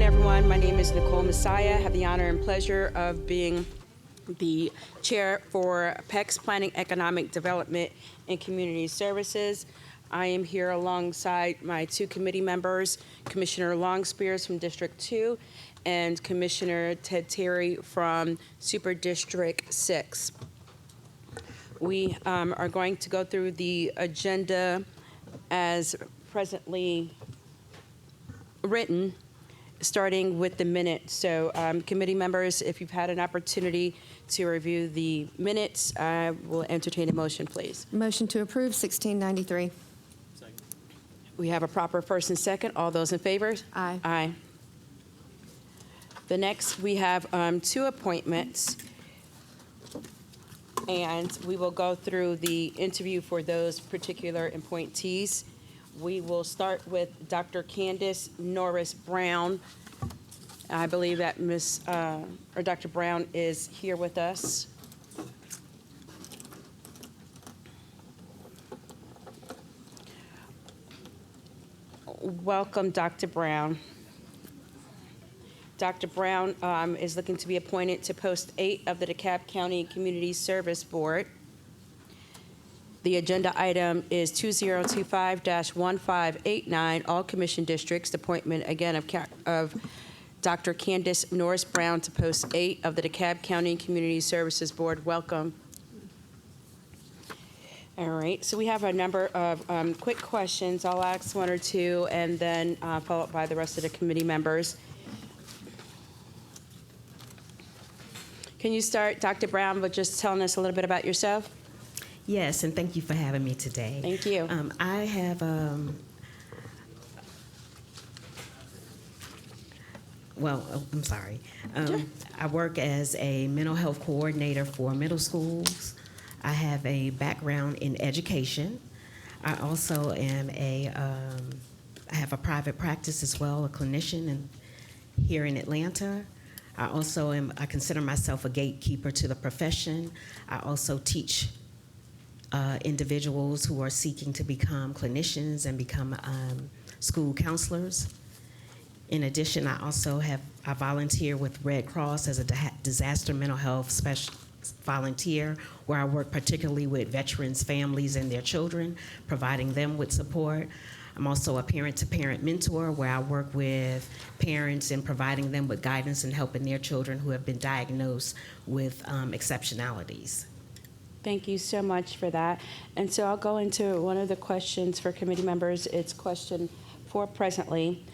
everyone. My name is Nicole Messiah. I have the honor and pleasure of being the chair for PECS, Planning, Economic Development, and Community Services. I am here alongside my two committee members, Commissioner Longspears from District 2 and Commissioner Ted Terry from Super District 6. We are going to go through the agenda as presently written, starting with the minutes. So committee members, if you've had an opportunity to review the minutes, I will entertain a motion, please. Motion to approve 1693. Second. We have a proper first and second. All those in favor? Aye. Aye. The next, we have two appointments, and we will go through the interview for those particular appointees. We will start with Dr. Candace Norris Brown. I believe that Dr. Brown is here with us. Welcome, Dr. Brown. Dr. Brown is looking to be appointed to post 8 of the DeKalb County Community Service Board. The agenda item is 2025-1589, all commission districts, the appointment again of Dr. Candace Norris Brown to post 8 of the DeKalb County Community Services Board. Welcome. All right, so we have a number of quick questions. I'll ask one or two and then followed by the rest of the committee members. Can you start, Dr. Brown, with just telling us a little bit about yourself? Yes, and thank you for having me today. Thank you. I have, I'm sorry. Sure. I work as a mental health coordinator for middle schools. I have a background in education. I also am I have a private practice as well, a clinician here in Atlanta. I consider myself a gatekeeper to the profession. I also teach individuals who are seeking to become clinicians and become school counselors. In addition, I volunteer with Red Cross as a disaster mental health volunteer, where I work particularly with veterans' families and their children, providing them with support. I'm also a parent-to-parent mentor, where I work with parents and providing them with guidance and helping their children who have been diagnosed with exceptionalities. Thank you so much for that. And so I'll go into one of the questions for committee members. It's question 4 presently.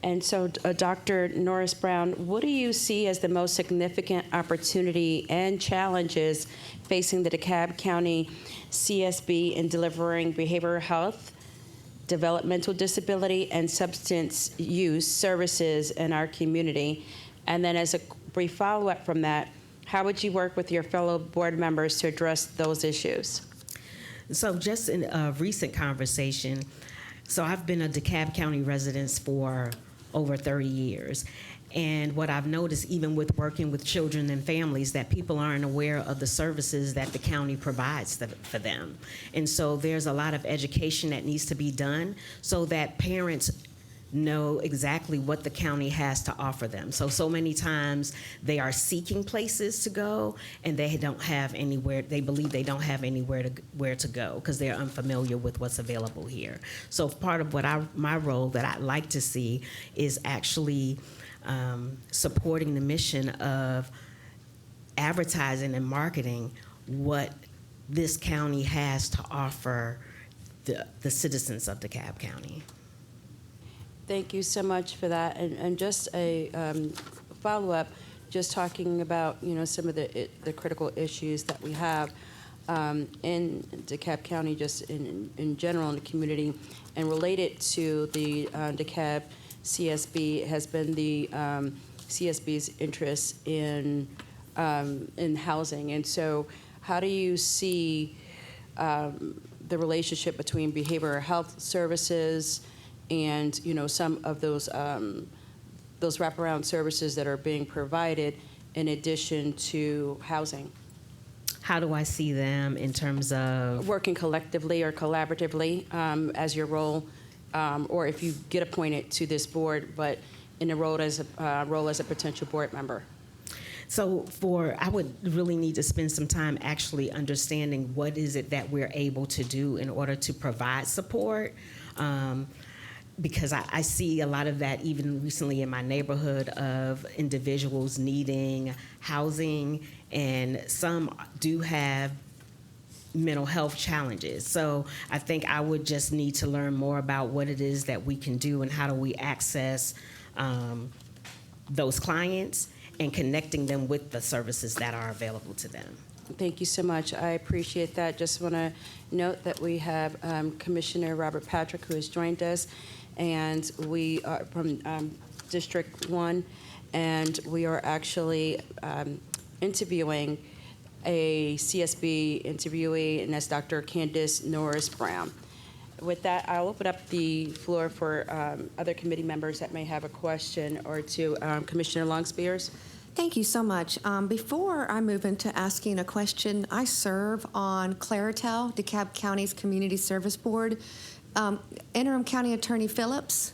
And so, Dr. Norris Brown, what do you see as the most significant opportunity and challenges facing the DeKalb County CSB in delivering behavioral health, developmental disability, and substance use services in our community? And then as a brief follow-up from that, how would you work with your fellow board members to address those issues? So just in a recent conversation, so I've been a DeKalb County resident for over 30 years. And what I've noticed, even with working with children and families, that people aren't aware of the services that the county provides for them. And so there's a lot of education that needs to be done so that parents know exactly what the county has to offer them. So many times they are seeking places to go and they don't have anywhere, they believe they don't have anywhere where to go because they're unfamiliar with what's available here. So part of my role that I'd like to see is actually supporting the mission of advertising and marketing what this county has to offer the citizens of DeKalb County. Thank you so much for that. And just a follow-up, just talking about some of the critical issues that we have in DeKalb County, just in general in the community, and related to the DeKalb CSB has been the CSB's interest in housing. And so, how do you see the relationship between behavioral health services and some of those wraparound services that are being provided in addition to housing? How do I see them in terms of working collectively or collaboratively as your role, or if you get appointed to this board, but in a role as a potential board member? So I would really need to spend some time actually understanding what is it that we're able to do in order to provide support. Because I see a lot of that even recently in my neighborhood of individuals needing housing, and some do have mental health challenges. So I think I would just need to learn more about what it is that we can do and how do we access those clients and connecting them with the services that are available to them. Thank you so much. I appreciate that. Just want to note that we have Commissioner Robert Patrick, who has joined us, and we are from District 1, and we are actually interviewing a CSB interviewee, and that's Dr. Candace Norris Brown. With that, I'll open up the floor for other committee members that may have a question or two. Commissioner Long-Spears? Thank you so much. Before I move into asking a question, I serve on Claritel, DeKalb County's Community Service Board. Interim County Attorney Phillips,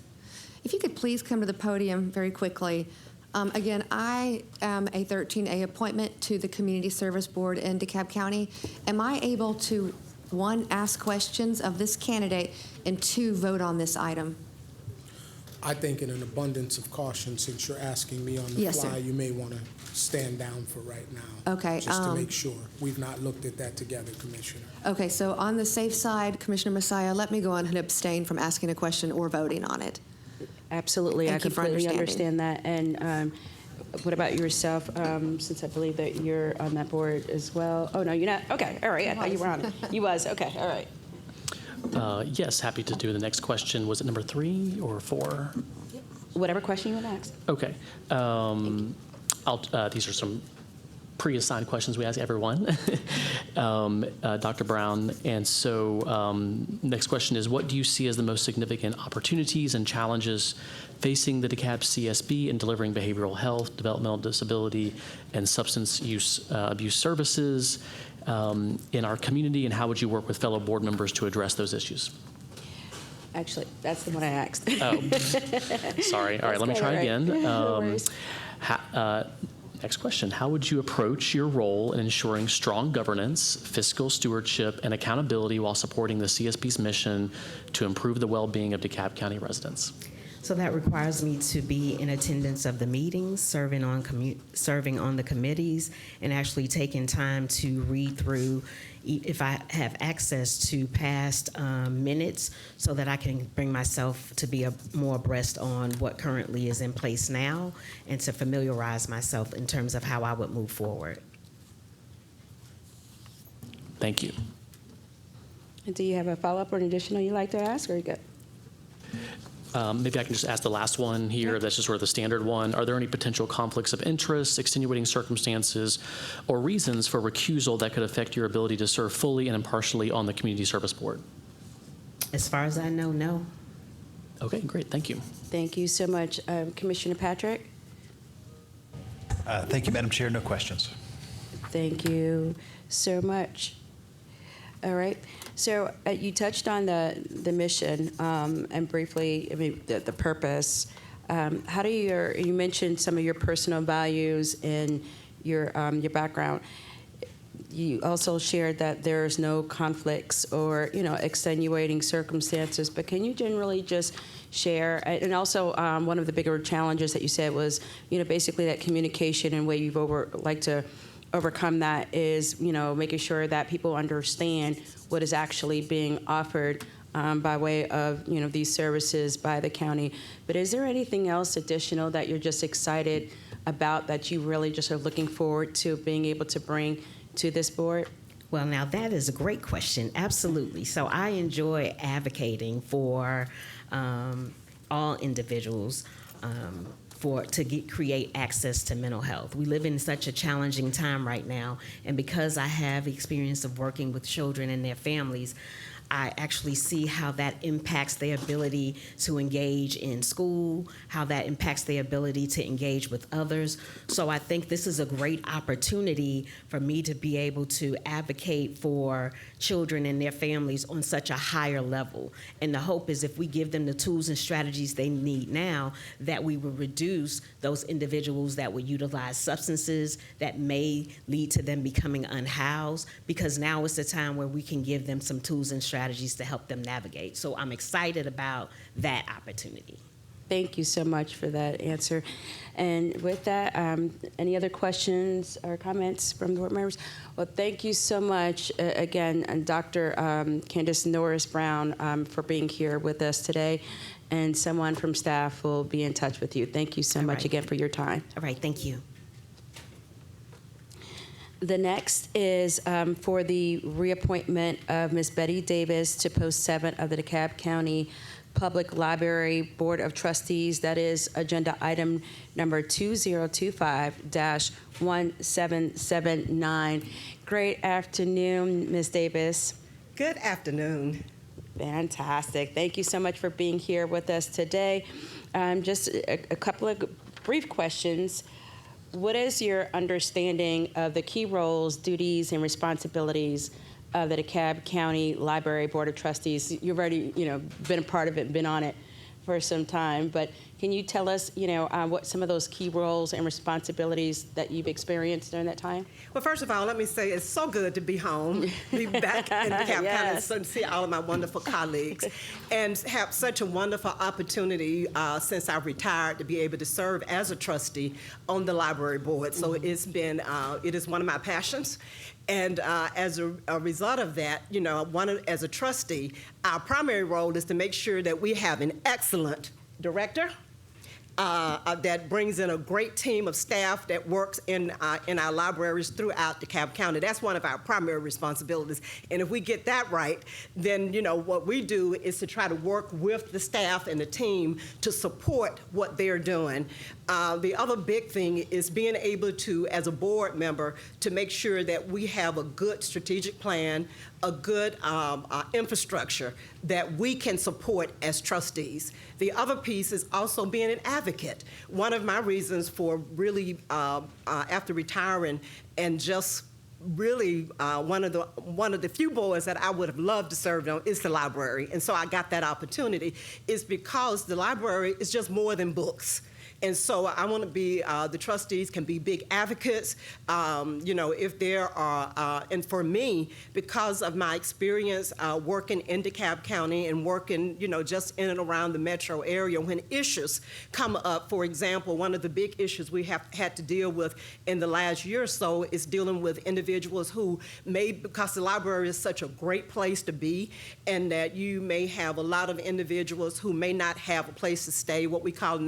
if you could please come to the podium very quickly. Again, I am a 13A appointment to the Community Service Board in DeKalb County. Am I able to, 1, ask questions of this candidate, and 2, vote on this item? I think in an abundance of caution, since you're asking me on the Yes, fly, sir. you may want to stand down for right now. Okay, Just to make sure. We've not looked at that together, Commissioner. Okay, so on the safe side, Commissioner Messiah, let me go on and abstain from asking a question or voting on it. Absolutely. Thank I you for completely understanding. understand that. And what about yourself, since I believe that you're on that board as well? Oh, no, you're not? Okay, all right. I thought you were on it. You was, okay, all right. Yes, happy to do the next question. Was it number 3 or 4? Whatever question you want to ask. Okay. These are some pre-assigned questions we ask everyone, Dr. Brown. And so next question is, what do you see as the most significant opportunities and challenges facing the DeKalb CSB in delivering behavioral health, developmental disability, and substance use abuse services in our community, and how would you work with fellow board members to address those issues? Actually, that's the one I asked. Oh, sorry. All right, let me try again. No worries. Next question. How would you approach your role in ensuring strong governance, fiscal stewardship, and accountability while supporting the CSB's mission to improve the well-being of DeKalb County residents? So that requires me to be in attendance of the meetings, serving on the committees, and actually taking time to read through, if I have access to past minutes, so that I can bring myself to be more abreast on what currently is in place now, and to familiarize myself in terms of how I would move forward. Thank you. Do you have a follow-up or an additional you'd like to ask, or are you good? Maybe I can just ask the last one here. That's just sort of the standard one. Are there any potential conflicts of interest, extenuating circumstances, or reasons for recusal that could affect your ability to serve fully and impartially on the Community Service Board? As far as I know, no. Okay, great. Thank you. Thank you so much. Commissioner Patrick? Thank you, Madam Chair. No questions. Thank you so much. All right. So you touched on the mission and briefly, I mean, the purpose. How do you mentioned some of your personal values and your background. You also shared that there's no conflicts or, extenuating circumstances, but can you generally just share, and also one of the bigger challenges that you said was, basically that communication and way you've like to overcome that is, making sure that people understand what is actually being offered by way of, these services by the county. But is there anything else additional that you're just excited about that you really just are looking forward to being able to bring to this board? Well, now that is a great question. Absolutely. So I enjoy advocating for all individuals create access to mental health. We live in such a challenging time right now, and because I have experience of working with children and their families, I actually see how that impacts their ability to engage in school, how that impacts their ability to engage with others. So I think this is a great opportunity for me to be able to advocate for children and their families on such a higher level. And the hope is if we give them the tools and strategies they need now, that we will reduce those individuals that will utilize substances that may lead to them becoming unhoused, because now is the time where we can give them some tools and strategies to help them navigate. So I'm excited about that opportunity. Thank you so much for that answer. And with that, any other questions or comments from board members? Well, thank you so much again, and Dr. Candace Norris Brown, for being here with us today. And someone from staff will be in touch with you. Thank you so All much right. again for your time. All right, thank you. The next is for the reappointment of Ms. Betty Davis to post 7 of the DeKalb County Public Library Board of Trustees. That is agenda item number 2025-1779. Great afternoon, Ms. Davis. Good afternoon. Fantastic. Thank you so much for being here with us today. Just a couple of brief questions. What is your understanding of the key roles, duties, and responsibilities of the DeKalb County Library Board of Trustees? You've already, been a part of it, been on it for some time, but can you tell us, what some of those key roles and responsibilities that you've experienced during that time? Well, first of all, let me say it's so good to be home, be back in DeKalb County, Yes. so to see all of my wonderful colleagues, and have such a wonderful opportunity since I retired to be able to serve as a trustee on the library board. So it's been, it is one of my passions. And as a result of that, as a trustee, our primary role is to make sure that we have an excellent director that brings in a great team of staff that works in our libraries throughout DeKalb County. That's one of our primary responsibilities. And if we get that right, then what we do is to try to work with the staff and the team to support what they're doing. The other big thing is being able to, as a board member, to make sure that we have a good strategic plan, a good infrastructure that we can support as trustees. The other piece is also being an advocate. One of my reasons for really, after retiring and just really one of the few boards that I would have loved to serve on is the library. And so I got that opportunity is because the library is just more than books. And so I want to be, the trustees can be big advocates, if there are, and for me, because of my experience working in DeKalb County and working, just in and around the metro area, when issues come up, for example, one of the big issues we have had to deal with in the last year or so is dealing with individuals who may, because the library is such a great place to be, and that you may have a lot of individuals who may not have a place to stay, what we call them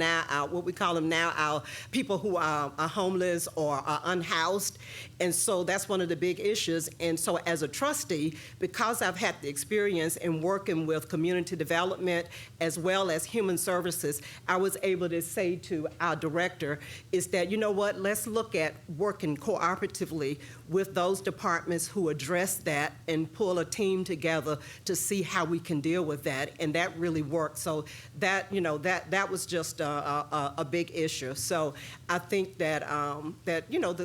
now our people who are homeless or are unhoused. And so that's one of the big issues. And so as a trustee, because I've had the experience in working with community development as well as human services, I was able to say to our director is that, let's look at working cooperatively with those departments who address that and pull a team together to see how we can deal with that. And that really worked. So that, that was just a big issue. So I think that,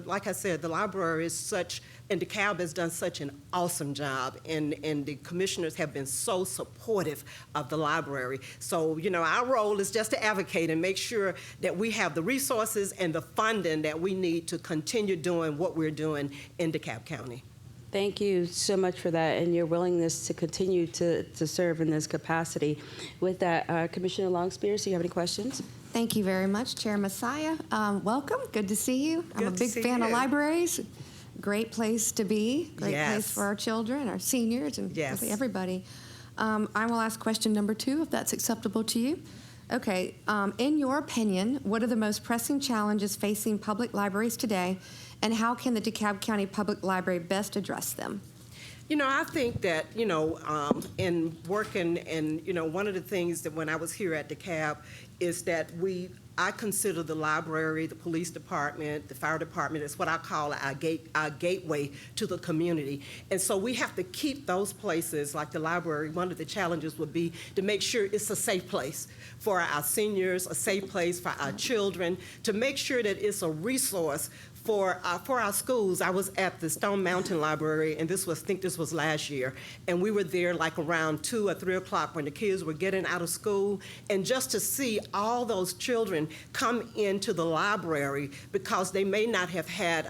like I said, the library is such, and DeKalb has done such an awesome job, and the commissioners have been so supportive of the library. So, our role is just to advocate and make sure that we have the resources and the funding that we need to continue doing what we're doing in DeKalb County. Thank you so much for that and your willingness to continue to serve in this capacity. With that, Commissioner Longspears, do you have any questions? Thank you very much, Chair Messiah. Welcome. Good to see you. I'm a Good to big see fan of you. libraries. Great place to be. Great Yes. place for our children, our seniors, and Yes. really everybody. I will ask question number 2, if that's acceptable to you. Okay. In your opinion, what are the most pressing challenges facing public libraries today, and how can the DeKalb County Public Library best address them? I think that, in working, and, one of the things that when I was here at DeKalb is that I consider the library, the police department, the fire department, it's what I call our gateway to the community. And so we have to keep those places, like the library. One of the challenges would be to make sure it's a safe place for our seniors, a safe place for our children, to make sure that it's a resource for our schools. I was at the Stone Mountain Library, and I think this was last year, and we were there like around 2 or 3 o'clock when the kids were getting out of school, and just to see all those children come into the library because they may not have had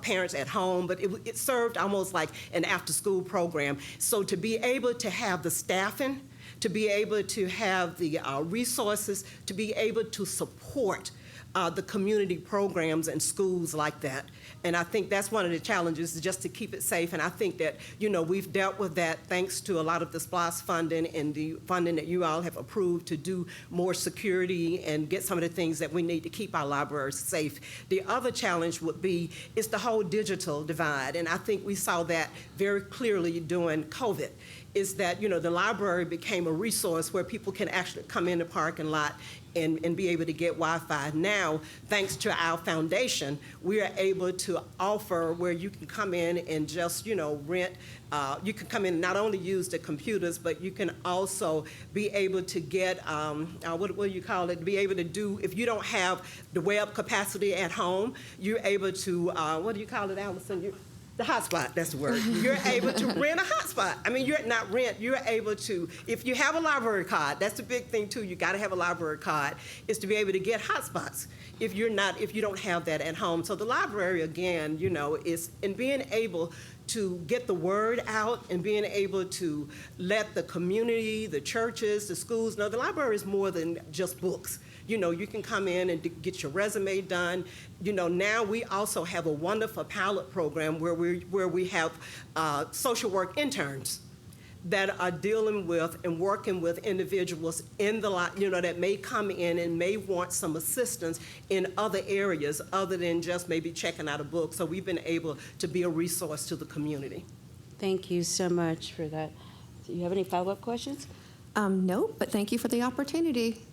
parents at home, but it served almost like an after-school program. So to be able to have the staffing, to be able to have the resources, to be able to support the community programs and schools like that. And I think that's one of the challenges, is just to keep it safe. And I think that, we've dealt with that thanks to a lot of the SPLOST funding and the funding that you all have approved to do more security and get some of the things that we need to keep our libraries safe. The other challenge would be is the whole digital divide. And I think we saw that very clearly during COVID. Is that, the library became a resource where people can actually come in the parking lot and be able to get Wi-Fi. Now, thanks to our foundation, we are able to offer where you can come in and just, rent. You can come in and not only use the computers, but you can also be able to get, what do you call it, be able to do, if you don't have the web capacity at home, you're able to, what do you call it, Allison? The hotspot, that's the word. You're able to rent a hotspot. I mean, you're not rent, you're able to, if you have a library card, that's the big thing too, you gotta have a library card, is to be able to get hotspots if you don't have that at home. So the library, again, is in being able to get the word out and being able to let the community, the churches, the schools know the library is more than just books. You can come in and get your resume done. Now we also have a wonderful pilot program where we have social work interns that are dealing with and working with individuals in the that may come in and may want some assistance in other areas other than just maybe checking out a book. So we've been able to be a resource to the community. Thank you so much for that. Do you have any follow-up questions? No, but thank you for the opportunity.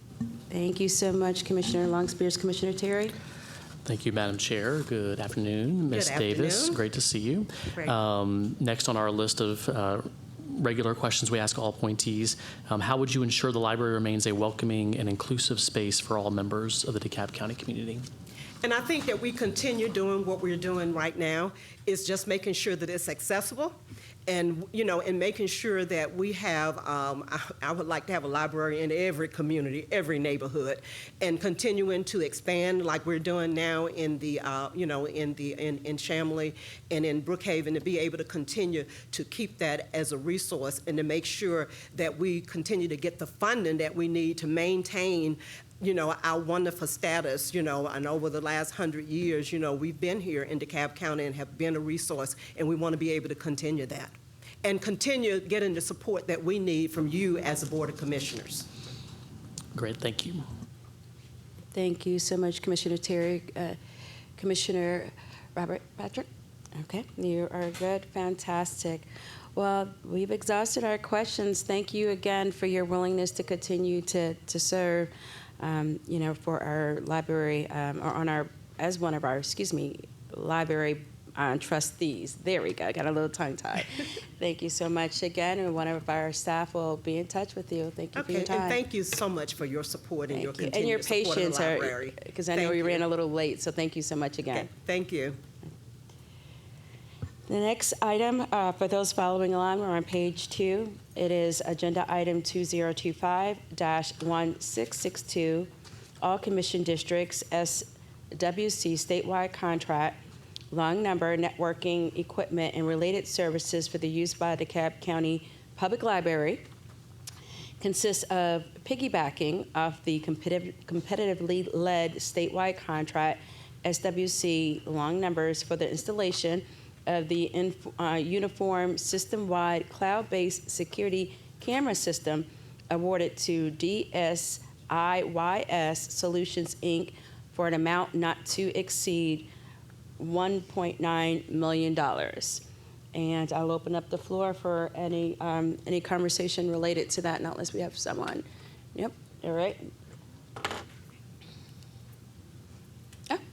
Thank you so much, Commissioner Longspears. Commissioner Terry? Thank you, Madam Chair. Good afternoon, Ms. Good Davis. afternoon. Great to see you. Great. Next on our list of regular questions we ask all appointees, how would you ensure the library remains a welcoming and inclusive space for all members of the DeKalb County community? And I think that we continue doing what we're doing right now, is just making sure that it's accessible. And, and making sure that we have, I would like to have a library in every community, every neighborhood, and continuing to expand like we're doing now in the, in Chamblee and in Brookhaven, to be able to continue to keep that as a resource and to make sure that we continue to get the funding that we need to maintain our wonderful status, and over the last 100 years, we've been here in DeKalb County and have been a resource, and we want to be able to continue that and continue getting the support that we need from you as a Board of Commissioners. Great, thank you. Thank you so much, Commissioner Terry. Commissioner Robert Patrick? Okay, you are good, fantastic. Well, we've exhausted our questions. Thank you again for your willingness to continue to serve, for our library, or as one of our, library trustees. There we go, got a little tongue-tied. Thank you so much again, and one of our staff will be in touch with you. Thank you for your time. And thank you so much for your support and your Thank you. continued And your support of patience, the library. because I know we ran a little late, so thank you so much again. Okay, thank you. The next item, for those following along, we're on page 2. It is agenda item 2025-1662, all commission districts, SWC statewide contract, long number, networking, equipment, and related services for the use by the DeKalb County Public Library. Consists of piggybacking off the competitively led statewide contract, SWC long numbers, for the installation of the uniform system-wide cloud-based security camera system awarded to DSIYS Solutions, Inc. for an amount not to exceed $1.9 million. And I'll open up the floor for any conversation related to that, not unless we have someone. Yep, all right.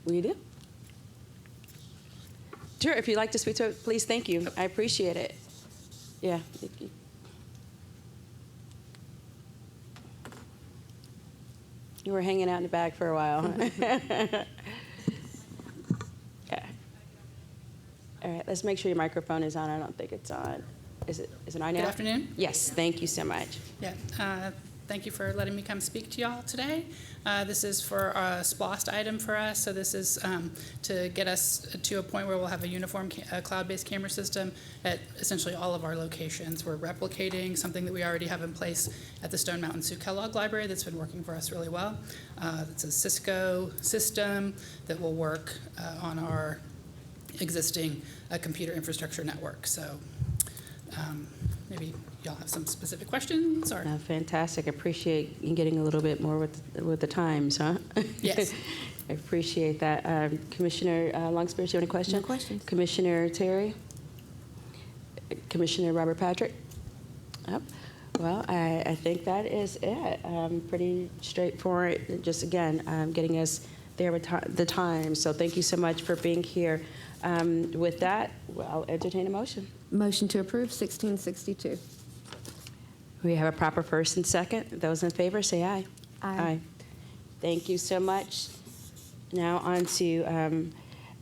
Will you do? Sure, if you'd like to speak to it, please, thank you. I appreciate it. Yeah. Thank you. You were hanging out in the back for a while. Huh? Okay. All right, let's make sure your microphone is on. I don't think it's on. Is it on now? Good afternoon. Yes, thank you so much. Yeah, thank you for letting me come speak to y'all today. This is for a SPLOST item for us. So this is to get us to a point where we'll have a uniform cloud-based camera system at essentially all of our locations. We're replicating something that we already have in place at the Stone Mountain Sioux Kellogg Library that's been working for us really well. It's a Cisco system that will work on our existing computer infrastructure network. So maybe y'all have some specific questions or? Fantastic. I appreciate you getting a little bit more with the times, huh? Yes. I appreciate that. Commissioner Longspears, do you have any questions? No questions. Commissioner Terry? Commissioner Robert Patrick? Yep. Well, I think that is it. Pretty straightforward. Just, again, getting us there with the time. So thank you so much for being here. With that, I'll entertain a motion. Motion to approve 1662. We have a proper first and second. Those in favor, say aye. Aye. Thank you so much. Now on to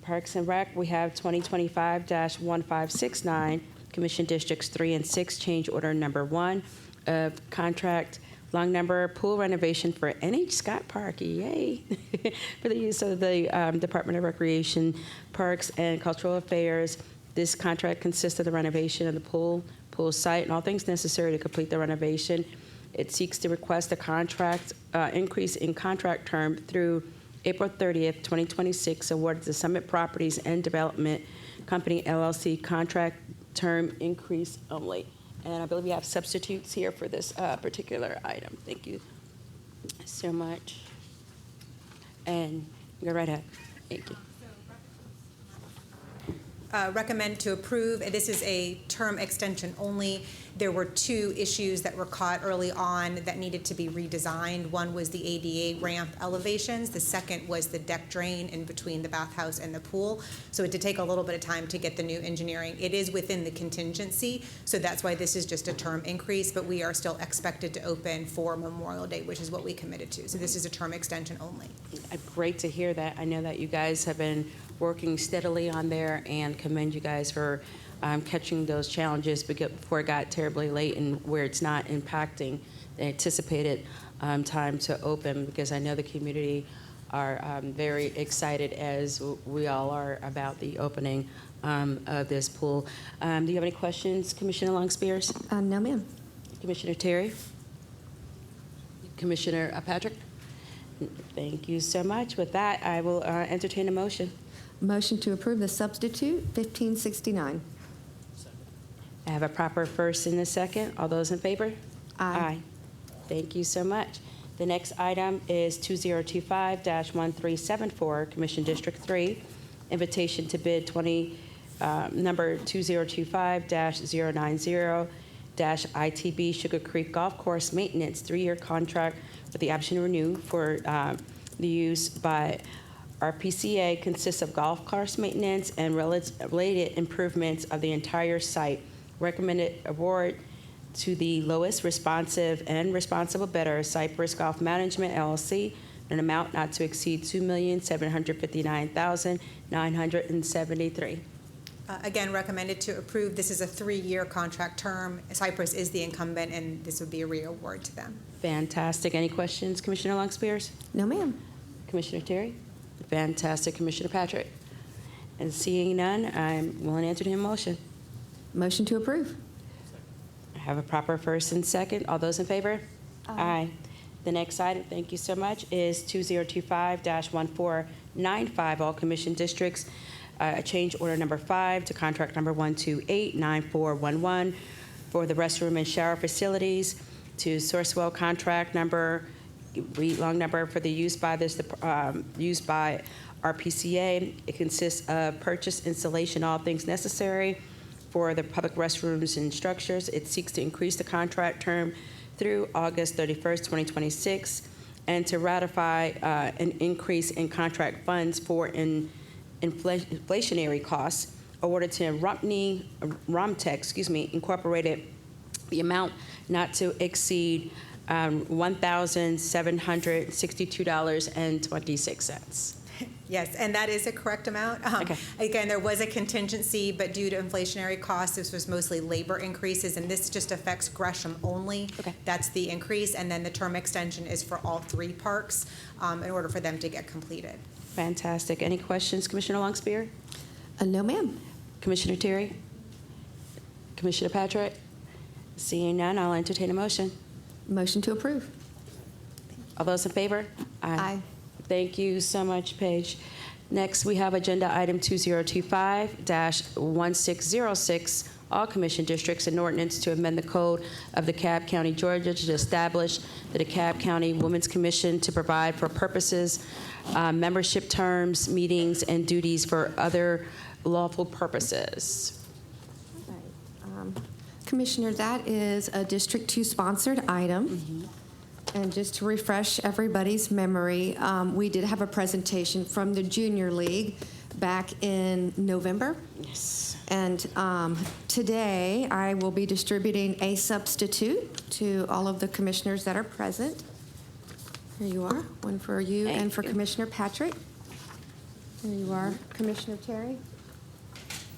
Parks and Rec. We have 2025-1569, Commission Districts 3 and 6, change order number 1 of contract long number pool renovation for NH Scott Park, yay, for the use of the Department of Recreation, Parks, and Cultural Affairs. This contract consists of the renovation of the pool site, and all things necessary to complete the renovation. It seeks to request a contract increase in contract term through April 30th, 2026, awarded to Summit Properties and Development Company, LLC, contract term increase only. And I believe we have substitutes here for this particular item. Thank you so much. And go right ahead. Thank you. Recommend to approve. This is a term extension only. There were 2 issues that were caught early on that needed to be redesigned. One was the ADA ramp elevations. The second was the deck drain in between the bathhouse and the pool. So it did take a little bit of time to get the new engineering. It is within the contingency, so that's why this is just a term increase, but we are still expected to open for Memorial Day, which is what we committed to. So this is a term extension only. Great to hear that. I know that you guys have been working steadily on there, and commend you guys for catching those challenges before it got terribly late and where it's not impacting the anticipated time to open, because I know the community are very excited, as we all are, about the opening of this pool. Do you have any questions, Commissioner Longspears? No, ma'am. Commissioner Terry? Commissioner Patrick? Thank you so much. With that, I will entertain a motion. Motion to approve the substitute 1569. I have a proper first and a second. All those in favor? Aye. Thank you so much. The next item is 2025-1374, Commission District 3, invitation to bid number 2025-090-ITB Sugar Creek Golf Course Maintenance 3-year contract with the option to renew for the use by RPCA, consists of golf course maintenance and related improvements of the entire site. Recommended award to the lowest responsive and responsible bidder, Cypress Golf Management, LLC, an amount not to exceed $2,759,973. Again, recommended to approve. This is a 3-year contract term. Cypress is the incumbent, and this would be a re-award to them. Fantastic. Any questions, Commissioner Longspears? No, ma'am. Commissioner Terry? Fantastic. Commissioner Patrick? And seeing none, I'm willing to entertain a motion. Motion to approve. I have a proper first and second. All those in favor? Aye. The next item, thank you so much, is 2025-1495, all commission districts, change order number 5 to contract number 1289411 for the restroom and shower facilities, to Sourcewell contract number, long number for the use by RPCA. It consists of purchase, installation, all things necessary for the public restrooms and structures. It seeks to increase the contract term through August 31st, 2026, and to ratify an increase in contract funds for inflationary costs awarded to Romtech, Incorporated, the amount not to exceed $1,762.26. Yes, and that is a correct amount. Okay. Again, there was a contingency, but due to inflationary costs, this was mostly labor increases, and this just affects Gresham only. Okay. That's the increase, and then the term extension is for all 3 parks in order for them to get completed. Fantastic. Any questions, Commissioner Longspear? No, ma'am. Commissioner Terry? Commissioner Patrick? Seeing none, I'll entertain a motion. Motion to approve. All those in favor? Aye. Thank you so much, Paige. Next, we have Agenda Item 2025-1606, all commission districts, an ordinance to amend the code of DeKalb County, Georgia to establish the DeKalb County Women's Commission to provide for purposes, membership terms, meetings, and duties for other lawful purposes. Commissioner, that is a District 2 sponsored item. And just to refresh everybody's memory, we did have a presentation from the Junior League back in November. Yes. And today, I will be distributing a substitute to all of the commissioners that are present. Here you are, one for you and for Commissioner Patrick. Here you are, Commissioner Terry.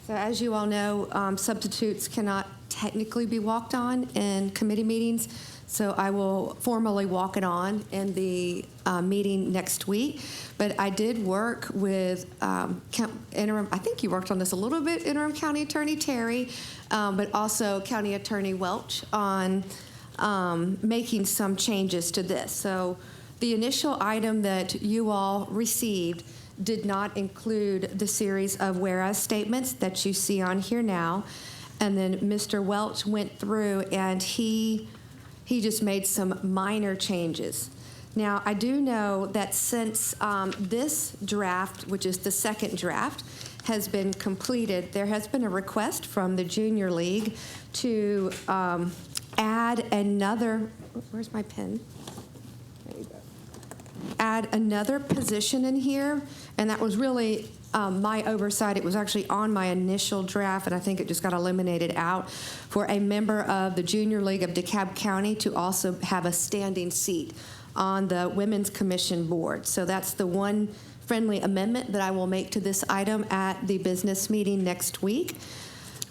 So as you all know, substitutes cannot technically be walked on in committee meetings, so I will formally walk it on in the meeting next week. But I did work with interim, I think you worked on this a little bit, Interim County Attorney Terry, but also County Attorney Welch on making some changes to this. So the initial item that you all received did not include the series of whereas statements that you see on here now. And then Mr. Welch went through and he just made some minor changes. Now, I do know that since this draft, which is the second draft, has been completed, there has been a request from the Junior League to add another, where's my pen? There you go. Add another position in here, and that was really my oversight. It was actually on my initial draft, and I think it just got eliminated out, for a member of the Junior League of DeKalb County to also have a standing seat on the Women's Commission Board. So that's the one friendly amendment that I will make to this item at the business meeting next week.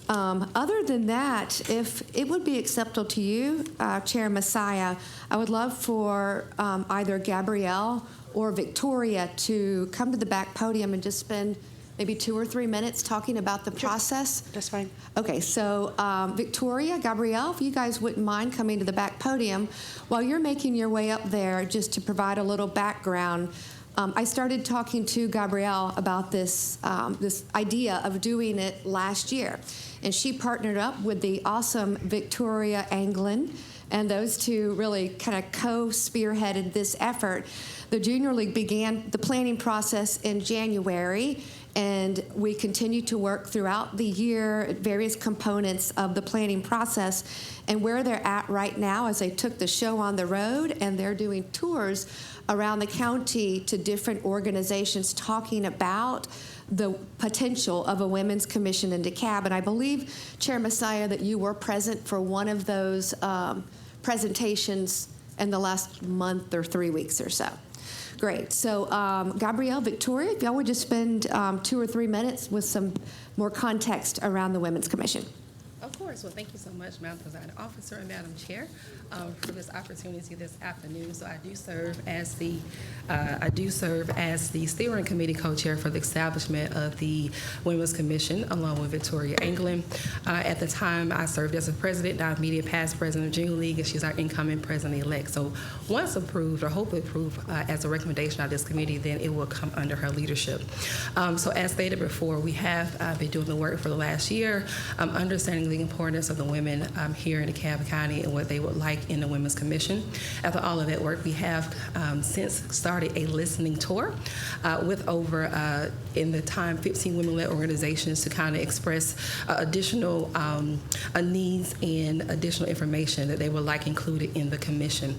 Other than that, if it would be acceptable to you, Chair Messiah, I would love for either Gabrielle or Victoria to come to the back podium and just spend maybe 2 or 3 minutes talking about the process. That's fine. Okay, so Victoria, Gabrielle, if you guys wouldn't mind coming to the back podium. While you're making your way up there, just to provide a little background, I started talking to Gabrielle about this, this idea of doing it last year. And she partnered up with the awesome Victoria Anglin, and those two really kind of co-spearheaded this effort. The Junior League began the planning process in January, and we continue to work throughout the year at various components of the planning process. And where they're at right now is they took the show on the road, and they're doing tours around the county to different organizations talking about the potential of a women's commission in DeKalb. And I believe, Chair Messiah, that you were present for one of those presentations in the last month or 3 weeks or so. Great. So Gabrielle, Victoria, if y'all would just spend 2 or 3 minutes with some more context around the Women's Commission. Of course. Well, thank you so much, Madam Presiding Officer and Madam Chair, for this opportunity this afternoon. So I do serve as the steering committee co-chair for the establishment of the Women's Commission, along with Victoria Anglin. At the time, I served as a president, now immediate past president of Junior League, and she's our incoming president-elect. So once approved, or hopefully approved as a recommendation of this committee, then it will come under her leadership. So as stated before, we have been doing the work for the last year, understanding the the importance of the women here in DeKalb County and what they would like in the Women's Commission. After all of that work, we have since started a listening tour with over, in the time, 15 women-led organizations to kind of express additional needs and additional information that they would like included in the commission.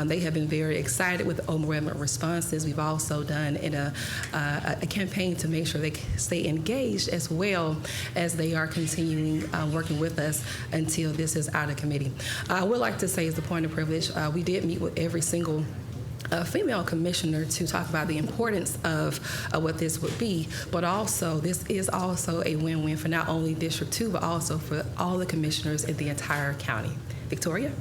They have been very excited with the overwhelming responses. We've also done a campaign to make sure they stay engaged as well as they are continuing working with us until this is out of committee. I would like to say, as a point of privilege, we did meet with every single female commissioner to talk about the importance of what this would be, but also this is also a win-win for not only District 2, but also for all the commissioners in the entire county. Victoria?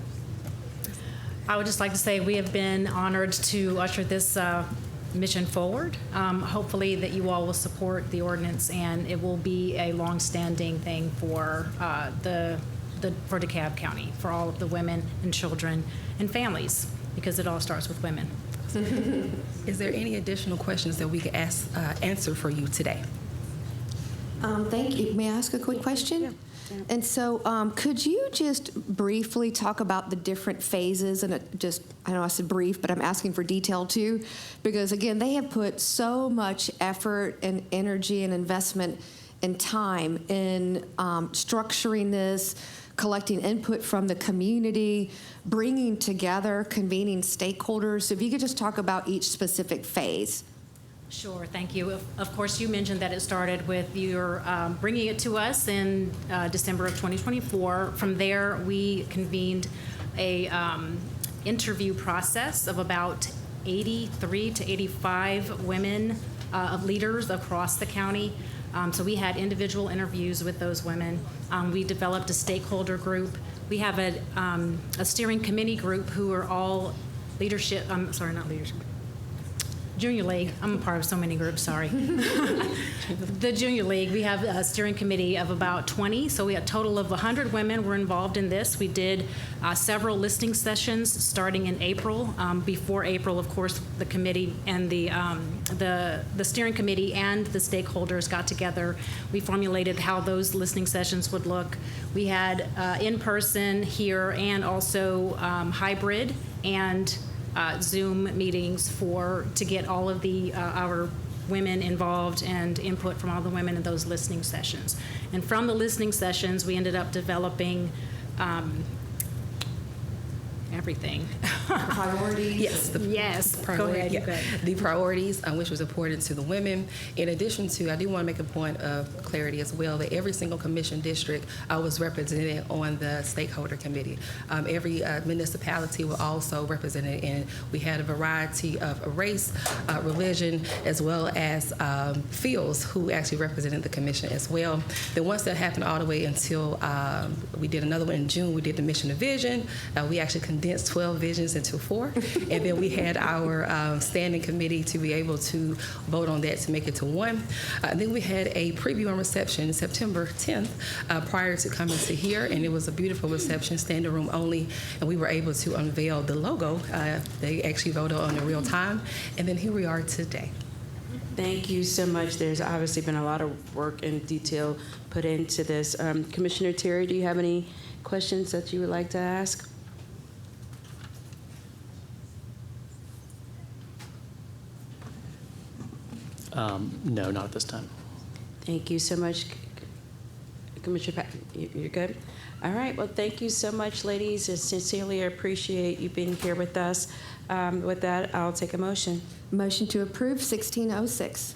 I would just like to say we have been honored to usher this mission forward. Hopefully that you all will support the ordinance, and it will be a long-standing thing for for DeKalb County, for all of the women and children and families, because it all starts with women. Is there any additional questions that we could answer for you today? Thank you. May I ask a quick question? Yeah. And so could you just briefly talk about the different phases? And I know I said brief, but I'm asking for detail too, because again, they have put so much effort and energy and investment and time in structuring this, collecting input from the community, bringing together, convening stakeholders. So if you could just talk about each specific phase. Sure, thank you. Of course, you mentioned that it started with your bringing it to us in December of 2024. From there, we convened a interview process of about 83 to 85 women of leaders across the county. So we had individual interviews with those women. We developed a stakeholder group. We have a steering committee group who are all leadership, not leadership, Junior League. I'm a part of so many groups, sorry. The Junior League, we have a steering committee of about 20, so we had a total of 100 women were involved in this. We did several listening sessions starting in April. Before April, of course, the committee and the steering committee and the stakeholders got together. We formulated how those listening sessions would look. We had in-person here and also hybrid and Zoom meetings to get all of our women involved and input from all the women in those listening sessions. And from the listening sessions, we ended up developing everything. Priorities? Yes. Yes. Go ahead. Yeah. The priorities, which was important to the women. In addition to, I do want to make a point of clarity as well, that every single commission district was represented on the stakeholder committee. Every municipality was also represented, and we had a variety of race, religion, as well as fields who actually represented the commission as well. Then once that happened all the way until we did another one in June, we did the mission and vision. We actually condensed 12 visions into 4, and then we had our standing committee to be able to vote on that to make it to 1. And then we had a preview and reception September 10th prior to coming to here, and it was a beautiful reception, standing room only, and we were able to unveil the logo. They actually voted on it real time, and then here we are today. Thank you so much. There's obviously been a lot of work and detail put into this. Commissioner Terry, do you have any questions that you would like to ask? No, not at this time. Thank you so much, Commissioner you're good? All right, well, thank you so much, ladies. I sincerely appreciate you being here with us. With that, I'll take a motion. Motion to approve 1606.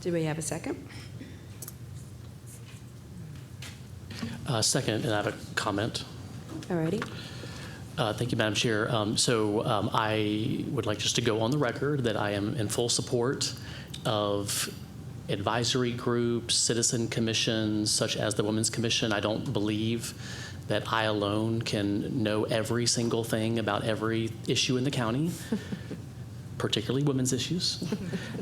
Do we have a second? Second, and I have a comment. All righty. Thank you, Madam Chair. I would like just to go on the record that I am in full support of advisory groups, citizen commissions, such as the Women's Commission. I don't believe that I alone can know every single thing about every issue in the county, particularly women's issues.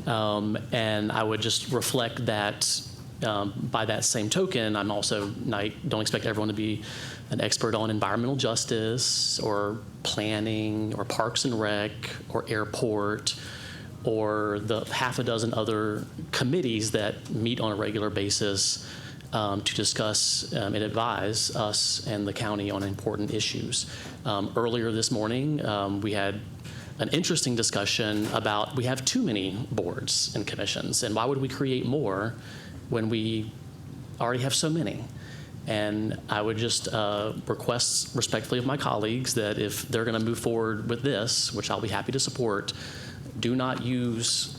And I would just reflect that by that same token, I don't expect everyone to be an expert on environmental justice or planning or parks and rec or airport or the half a dozen other committees that meet on a regular basis to discuss and advise us and the county on important issues. Earlier this morning, we had an interesting discussion about we have too many boards and commissions, and why would we create more when we already have so many? And I would just request respectfully of my colleagues that if they're going to move forward with this, which I'll be happy to support, do not use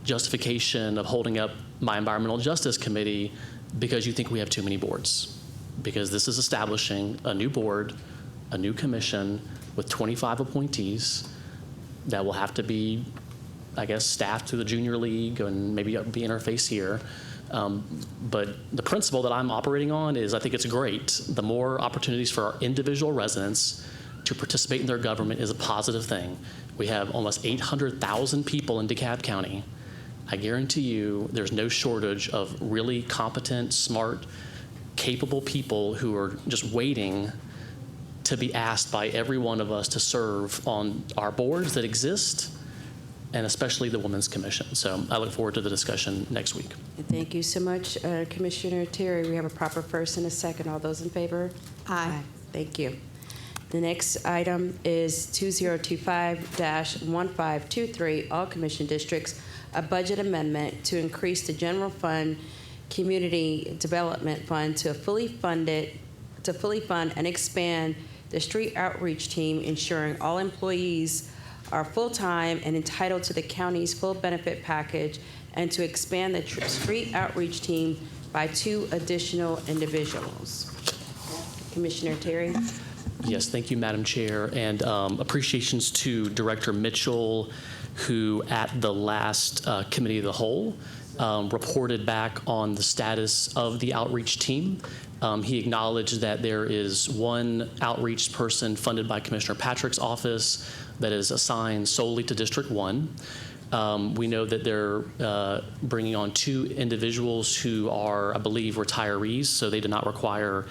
justification of holding up my Environmental Justice Committee because you think we have too many boards. Because this is establishing a new board, a new commission with 25 appointees that will have to be, I guess, staffed through the junior league and maybe be interface here. But the principle that I'm operating on is I think it's great. The more opportunities for our individual residents to participate in their government is a positive thing. We have almost 800,000 people in DeKalb County. I guarantee you there's no shortage of really competent, smart, capable people who are just waiting to be asked by every one of us to serve on our boards that exist, and especially the Women's Commission. So I look forward to the discussion next week. Thank you so much, Commissioner Terry. We have a proper first and a second. All those in favor? Aye. Thank you. The next item is 2025-1523, all commission districts, a budget amendment to increase the general fund community development fund to fully fund and expand the street outreach team, ensuring all employees are full-time and entitled to the county's full benefit package, and to expand the street outreach team by 2 additional individuals. Commissioner Terry. Yes, thank you, Madam Chair, and appreciations to Director Mitchell, who at the last Committee of the Whole reported back on the status of the outreach team. He acknowledged that there is one outreach person funded by Commissioner Patrick's office that is assigned solely to District 1. We know that they're bringing on 2 individuals who are, I believe, retirees, so they do not require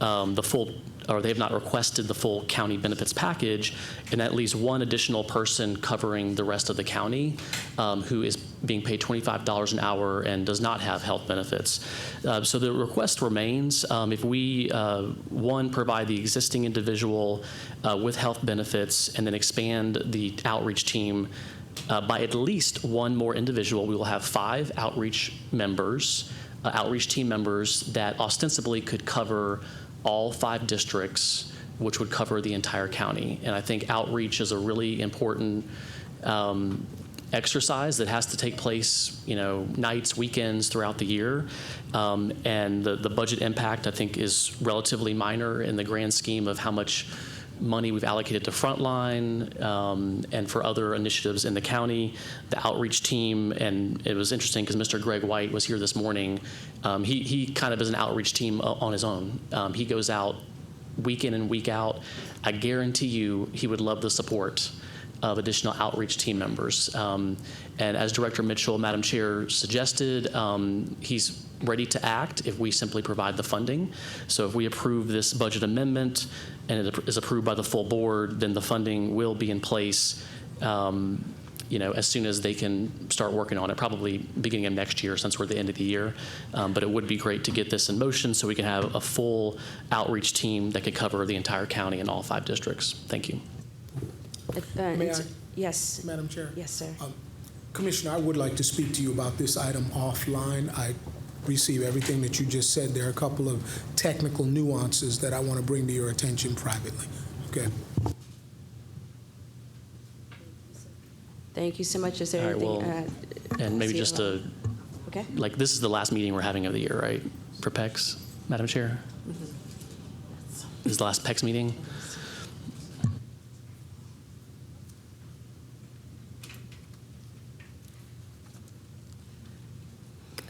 the full, or they have not requested the full county benefits package, and at least one additional person covering the rest of the county who is being paid $25 an hour and does not have health benefits. So the request remains, if we, one, provide the existing individual with health benefits and then expand the outreach team by at least one more individual, we will have 5 outreach members, outreach team members that ostensibly could cover all 5 districts, which would cover the entire county. And I think outreach is a really important exercise that has to take place, nights, weekends throughout the year. And the budget impact, I think, is relatively minor in the grand scheme of how much money we've allocated to Frontline and for other initiatives in the county. The outreach team, and it was interesting because Mr. Greg White was here this morning. He kind of is an outreach team on his own. He goes out week in and week out. I guarantee you he would love the support of additional outreach team members. And as Director Mitchell, Madam Chair, suggested, he's ready to act if we simply provide the funding. So if we approve this budget amendment and it is approved by the full board, then the funding will be in place as soon as they can start working on it, probably beginning of next year since we're at the end of the year. But it would be great to get this in motion so we can have a full outreach team that could cover the entire county and all 5 districts. Thank you. May I? Yes. Madam Chair? Yes, sir. Commissioner, I would like to speak to you about this item offline. I receive everything that you just said. There are a couple of technical nuances that I want to bring to your attention privately. Okay. Thank you so much. Is there All right, anything? and maybe just to, Okay. like, this is the last meeting we're having of the year, right, for PECS, Madam Chair? This is the last PECS meeting?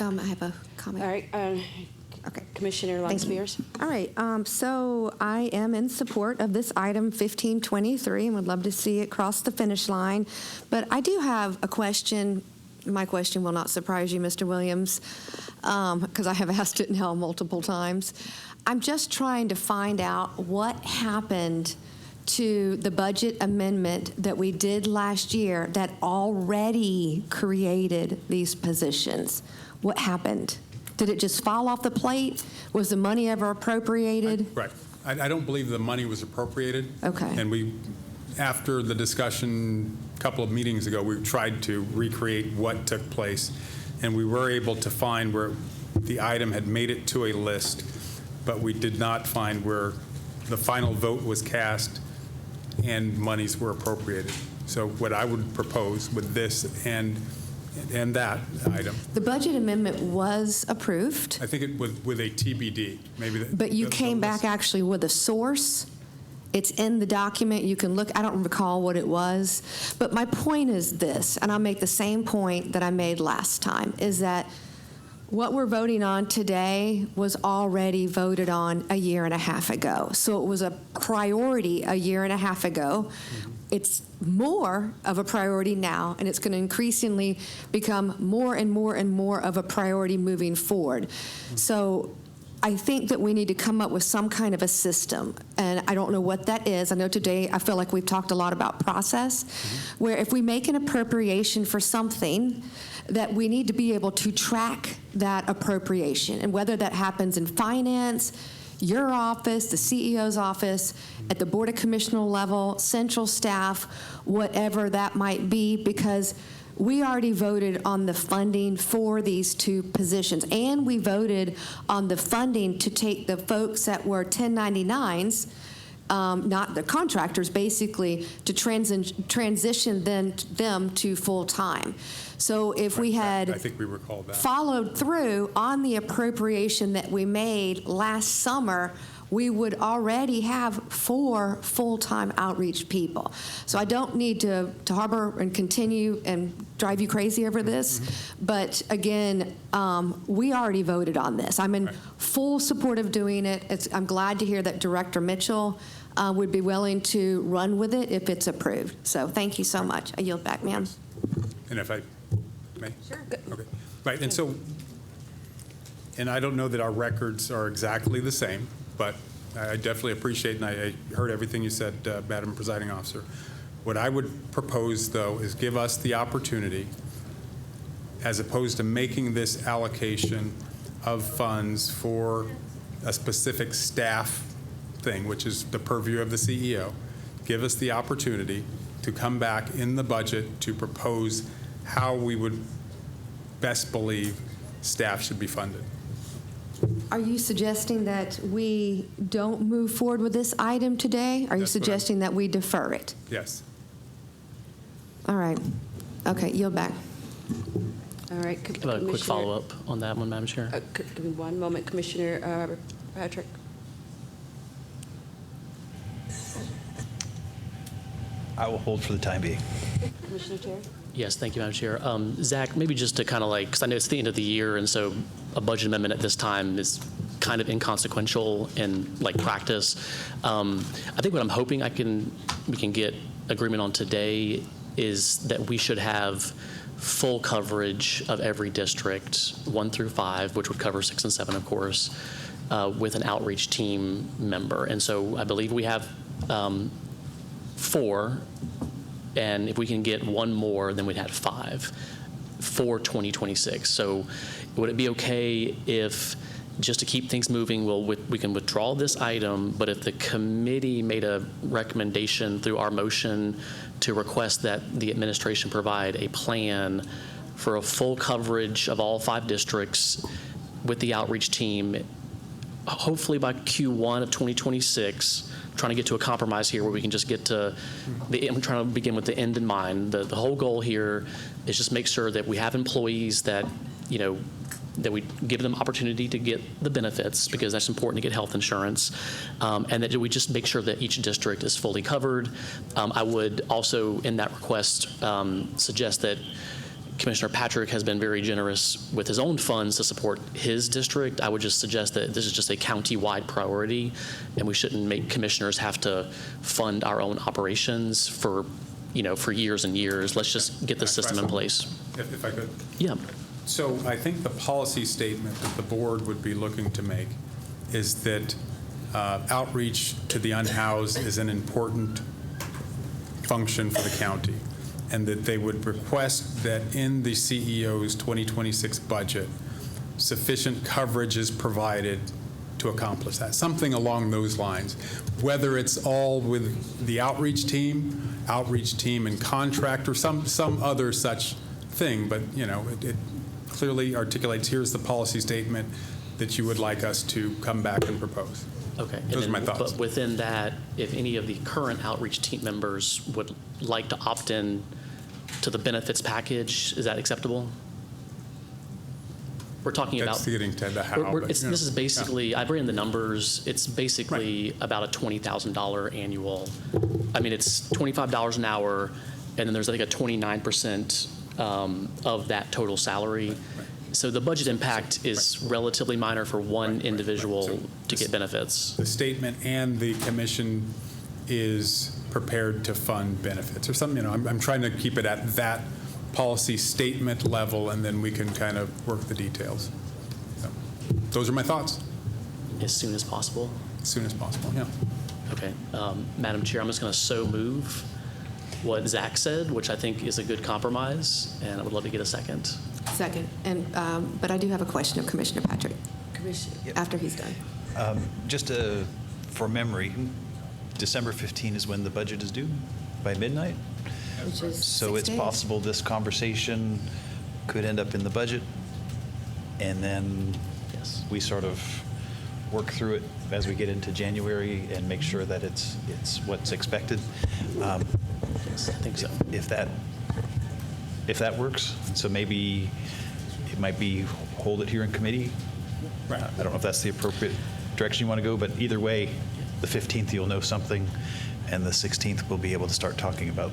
I have a comment. All right. Okay. Commissioner Thank you. Long-Spears. All right, so I am in support of this item 1523 and would love to see it cross the finish line. But I do have a question. My question will not surprise you, Mr. Williams, because I have asked it now multiple times. I'm just trying to find out what happened to the budget amendment that we did last year that already created these positions. What happened? Did it just fall off the plate? Was the money ever appropriated? Right. I don't believe the money was appropriated. Okay. And we, after the discussion a couple of meetings ago, we tried to recreate what took place. And we were able to find where the item had made it to a list, but we did not find where the final vote was cast and monies were appropriated. So what I would propose with this and that item, The budget amendment was approved, I think it was with a TBD, maybe. but you the came back list- actually with a source. It's in the document. You can look. I don't recall what it was. But my point is this, and I'll make the same point that I made last time, is that what we're voting on today was already voted on a year and a half ago. So it was a priority a year and a half ago. It's more of a priority now, and it's going to increasingly become more and more and more of a priority moving forward. So I think that we need to come up with some kind of a system, and I don't know what that is. I know today I feel like we've talked a lot about process, where if we make an appropriation for something, that we need to be able to track that appropriation, and whether that happens in finance, your office, the CEO's office, at the Board of Commissioner level, central staff, whatever that might be, because we already voted on the funding for these two positions, and we voted on the funding to take the folks that were 1099s, not the contractors, basically, to transition them to full-time. So if we had I think we recall that. followed through on the appropriation that we made last summer, we would already have 4 full-time outreach people. So I don't need to harbor and continue and drive you crazy over this, but again, we already voted on this. I'm in full support of doing it. I'm glad to hear that Director Mitchell would be willing to run with it if it's approved. So thank you so much. I yield back, ma'am. And if I may? Sure. Okay. Right, and so, and I don't know that our records are exactly the same, but I definitely appreciate, and I heard everything you said, Madam Presiding Officer. What I would propose, though, is give us the opportunity, as opposed to making this allocation of funds for a specific staff thing, which is the purview of the CEO, give us the opportunity to come back in the budget to propose how we would best believe staff should be funded. Are you suggesting that we don't move forward with this item today? Are you That's what I'm- suggesting that we defer it? Yes. All right. Okay, yield back. All right. I have a quick Commissioner- follow-up on that one, Madam Chair. Give me one moment, Commissioner Patrick. I will hold for the time being. Commissioner Terry? Yes, thank you, Madam Chair. Zach, maybe just to kind of like, because I know it's the end of the year, and so a budget amendment at this time is kind of inconsequential in like practice. I think what I'm hoping we can get agreement on today is that we should have full coverage of every district, 1 through 5, which would cover 6 and 7, of course, with an outreach team member. And so I believe we have 4. And if we can get 1 more, then we'd have 5 for 2026. So would it be okay if, just to keep things moving, we can withdraw this item, but if the committee made a recommendation through our motion to request that the administration provide a plan for a full coverage of all 5 districts with the outreach team, hopefully by Q1 of 2026, trying to get to a compromise here where we can just get to I'm trying to begin with the end in mind. The whole goal here is just make sure that we have employees that, that we give them opportunity to get the benefits, because that's important to get health insurance, and that we just make sure that each district is fully covered. I would also, in that request, suggest that Commissioner Patrick has been very generous with his own funds to support his district. I would just suggest that this is just a county-wide priority, and we shouldn't make commissioners have to fund our own operations for years and years. Let's just get the system in place. If I could. Yeah. So I think the policy statement that the board would be looking to make is that outreach to the unhoused is an important function for the county, and that they would request that in the CEO's 2026 budget, sufficient coverage is provided to accomplish that, something along those lines. Whether it's all with the outreach team and contract, or some other such thing, but it clearly articulates, here's the policy statement that you would like us to come back and propose. Okay. Those are my thoughts. But within that, if any of the current outreach team members would like to opt in to the benefits package, is that acceptable? We're talking That's about. getting to the how. But, This is basically, I've ran the numbers, it's basically about a $20,000 annual. I mean, it's $25 an hour, and then there's like a 29% of that total salary. So the budget impact is relatively minor for one individual to get benefits. The statement and the commission is prepared to fund benefits or something. I'm trying to keep it at that policy statement level, and then we can kind of work the details. So, those are my thoughts. As soon as possible? As soon as possible, yeah. Okay. Madam Chair, I'm just going to so move what Zach said, which I think is a good compromise, and I would love to get a second. Second. And but I do have a question of Commissioner Patrick Commissioner. after he's done. Just for memory, December 15 is when the budget is due, by midnight? Which is So 6 it's days. possible this conversation could end up in the budget, and then Yes. we sort of work through it as we get into January and make sure that it's what's expected. Yes, I think so. If that works, so maybe it might be hold it here in committee. Right. I don't know if that's the appropriate direction you want to go, but either way, the 15th you'll know something, and the 16th we'll be able to start talking about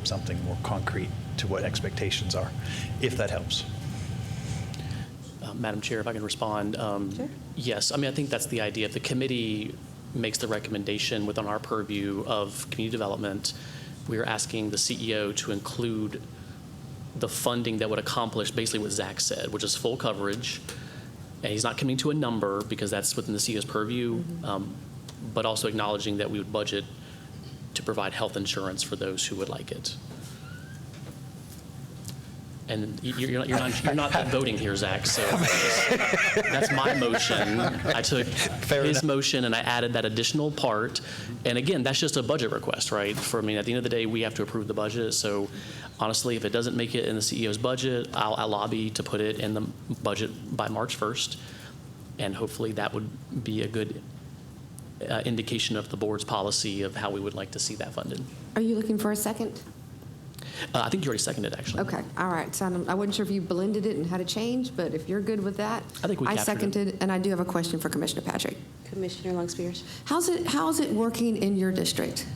something more concrete to what expectations are, if that helps. Madam Chair, if I can respond. Sure. Yes, I mean, I think that's the idea. If the committee makes the recommendation within our purview of community development, we are asking the CEO to include the funding that would accomplish basically what Zach said, which is full coverage. And he's not committing to a number because that's within the CEO's purview, but also acknowledging that we would budget to provide health insurance for those who would like it. And you're not voting here, Zach, so that's my motion. I took his motion and I added that additional part. And again, that's just a budget request, right? At the end of the day, we have to approve the budget. So honestly, if it doesn't make it in the CEO's budget, I'll lobby to put it in the budget by March 1st. And hopefully that would be a good indication of the board's policy of how we would like to see that funded. Are you looking for a second? I think you already seconded, actually. Okay, all right. So I wasn't sure if you blended it and had a change, but if you're good with that. I think we captured it. seconded, and I do have a question for Commissioner Patrick. Commissioner Long-Spears. How's it working in your district?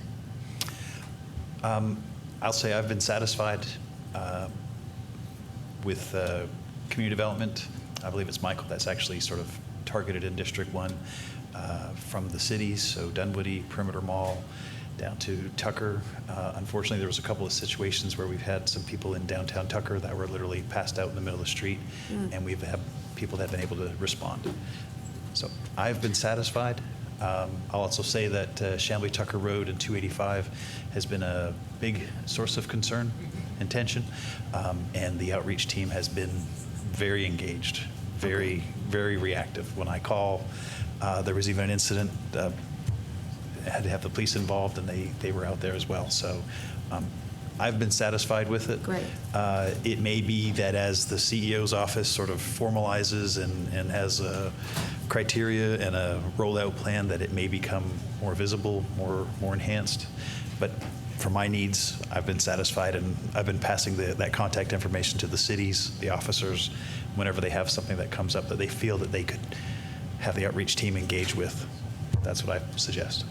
I'll say I've been satisfied with community development. I believe it's Michael that's actually sort of targeted in District 1 from the cities, so Dunwoody, Perimeter Mall, down to Tucker. Unfortunately, there was a couple of situations where we've had some people in downtown Tucker that were literally passed out in the middle of the street, and we've had people that have been able to respond. So I've been satisfied. I'll also say that Chamblee Tucker Road and 285 has been a big source of concern and tension, and the outreach team has been very engaged, very, very reactive. When I call, there was even an incident, had to have the police involved, and they were out there as well. So I've been satisfied with it. Great. It may be that as the CEO's office sort of formalizes and has a criteria and a rollout plan, that it may become more visible, more enhanced. But for my needs, I've been satisfied, and I've been passing that contact information to the cities, the officers, whenever they have something that comes up that they feel that they could have the outreach team engage with. That's what I suggest.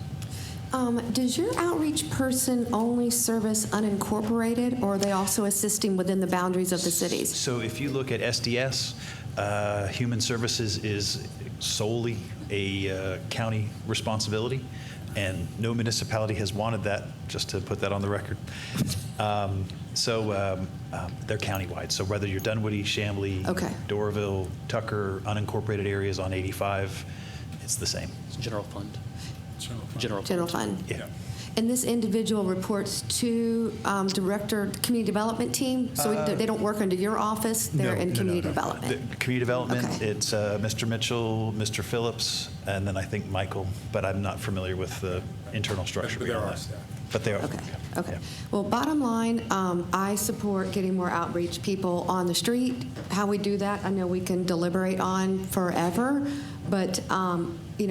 Does your outreach person only service unincorporated, or are they also assisting within the boundaries of the cities? So if you look at SDS, Human Services is solely a county responsibility, and no municipality has wanted that, just to put that on the record. So they're countywide. So whether you're Dunwoody, Chamblee, Okay. Doraville, Tucker, unincorporated areas on 85, it's the same. It's general fund. General fund. Yeah. And this individual reports to Director Community Development Team? So they don't work under your office? They're in Community Development? The Community Development, Okay. it's Mr. Mitchell, Mr. Phillips, and then I think Michael, but I'm not familiar with the internal structure But they're beyond our that. staff. But they are. Okay, okay. Yeah. Well, bottom line, I support getting more outreach people on the street. How we do that, I know we can deliberate on forever, but,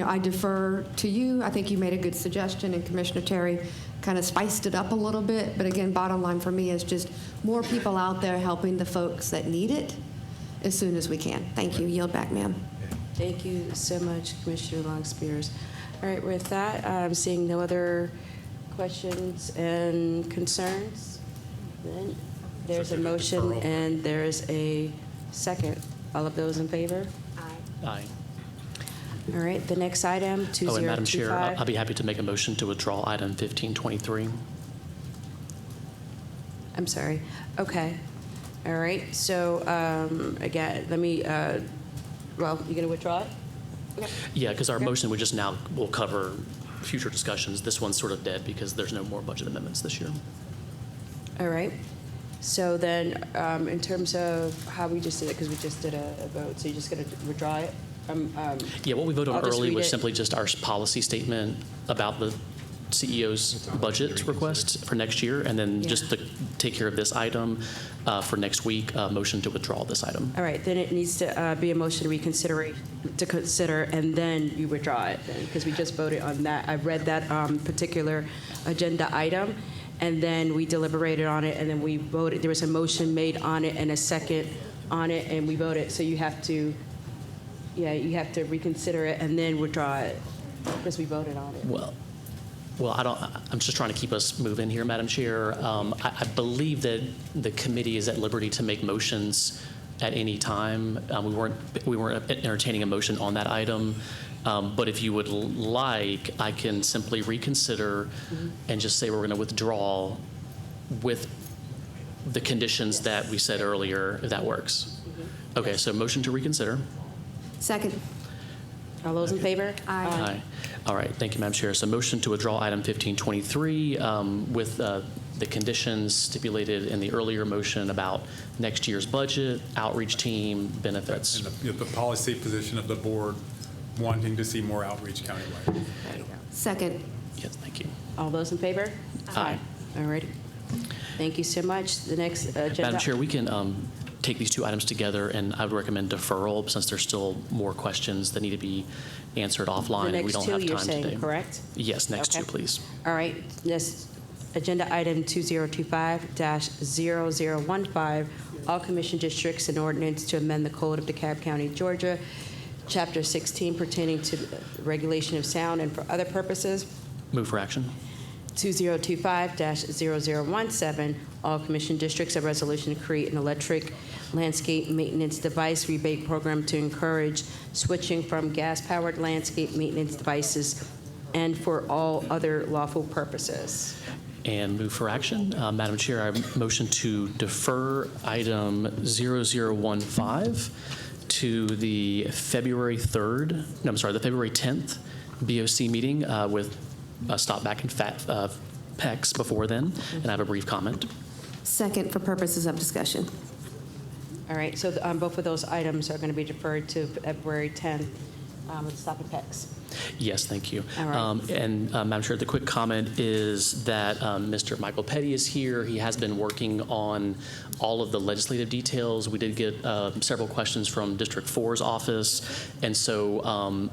I defer to you. I think you made a good suggestion, and Commissioner Terry kind of spiced it up a little bit. But again, bottom line for me is just more people out there helping the folks that need it as soon as we can. Thank you. Yield back, ma'am. Thank you so much, Commissioner Long Spears. All right, with that, I'm seeing no other questions and concerns. Then there's a motion and there's a second. All of those in favor? Aye. All right, the next item, 2025. Oh, and Madam Chair, I'll be happy to make a motion to withdraw item 1523. I'm sorry. Okay. All right, so again, let me, well, you're going to withdraw it? Okay. Yeah, because our motion would just now will cover future discussions. This one's sort of dead because there's no more budget amendments this year. All right. So then, in terms of how we just did it, because we just did a vote, so you're just going to withdraw it? Yeah, what we voted on I'll just early read was it. simply just our policy statement about the CEO's budget request for next year, and then just to take care of this item for next week, motion to withdraw this item. All right, then it needs to be a motion to consider, and then you withdraw it, because we just voted on that. I read that particular agenda item, and then we deliberated on it, and then we voted. There was a motion made on it and a second on it, and we voted. So you have to, you have to reconsider it and then withdraw it, because we voted on it. Well, I'm just trying to keep us moving here, Madam Chair. I believe that the committee is at liberty to make motions at any time. We weren't entertaining a motion on that item. But if you would like, I can simply reconsider and just say we're going to withdraw with the conditions that we said earlier, if that works. Okay, so motion to reconsider. Second. All those in favor? Aye. All right, thank you, Madam Chair. So motion to withdraw item 1523 with the conditions stipulated in the earlier motion about next year's budget, outreach team, benefits. And the policy position of the board wanting to see more outreach countywide. Second. Yes, thank you. All those in favor? Aye. All righty. Thank you so much. The next agenda. Madam Chair, we can take these two items together, and I would recommend deferral since there's still more questions that need to be answered offline. The and we next don't two, have you're time saying, today. correct? Yes, next Okay. two, please. All right, this agenda item 2025-0015, all commission districts and ordinance to amend the code of DeKalb County, Georgia, Chapter 16 pertaining to regulation of sound and for other purposes. Move for action. 2025-0017, all commission districts, a resolution to create an electric landscape maintenance device rebate program to encourage switching from gas-powered landscape maintenance devices and for all other lawful purposes. And move for action. Madam Chair, I motion to defer item 0015 to the February 10th BOC meeting with a stop back in PECS before then, and I have a brief comment. Second for purposes of discussion. All right, so both of those items are going to be deferred to February 10th with stop at PECS. Yes, thank you. All right. And Madam Chair, the quick comment is that Mr. Michael Petty is here. He has been working on all of the legislative details. We did get several questions from District 4's office. And so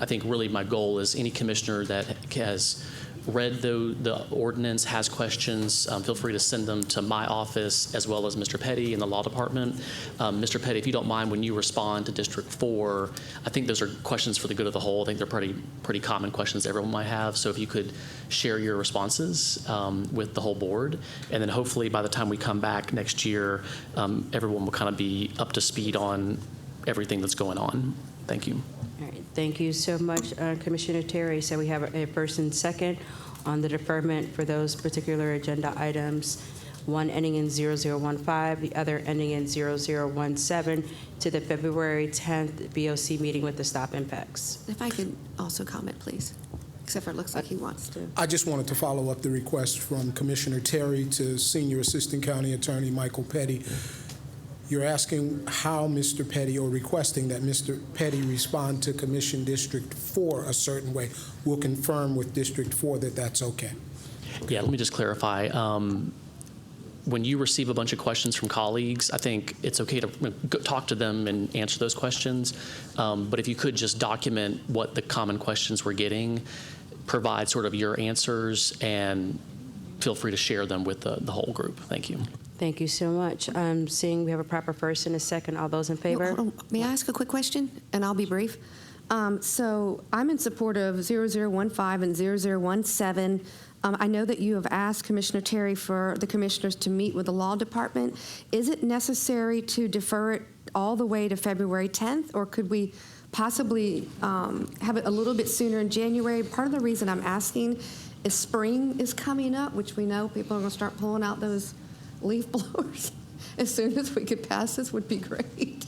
I think really my goal is any commissioner that has read the ordinance, has questions, feel free to send them to my office as well as Mr. Petty in the law department. Mr. Petty, if you don't mind, when you respond to District 4, I think those are questions for the good of the whole. I think they're pretty common questions everyone might have. So if you could share your responses with the whole board, and then hopefully by the time we come back next year, everyone will kind of be up to speed on everything that's going on. Thank you. All right, thank you so much, Commissioner Terry. So we have a first and second on the deferment for those particular agenda items, one ending in 0015, the other ending in 0017, to the February 10th BOC meeting with the stop impacts. If I could also comment, please. except for it looks like he wants to. I just wanted to follow up the request from Commissioner Terry to Senior Assistant County Attorney Michael Petty. You're asking how Mr. Petty, or requesting that Mr. Petty respond to Commission District 4 a certain way. We'll confirm with District 4 that that's okay. Yeah, let me just clarify. When you receive a bunch of questions from colleagues, I think it's okay to talk to them and answer those questions. But if you could just document what the common questions we're getting, provide sort of your answers, and feel free to share them with the whole group. Thank you. Thank you so much. Seeing we have a proper first and a second, all those in favor? Hold on. May I ask a quick question? And I'll be brief. So I'm in support of 0015 and 0017. I know that you have asked Commissioner Terry for the commissioners to meet with the law department. Is it necessary to defer it all the way to February 10th, or could we possibly have it a little bit sooner in January? Part of the reason I'm asking is spring is coming up, which we know people are going to start pulling out those leaf blowers. As soon as we could pass this would be great.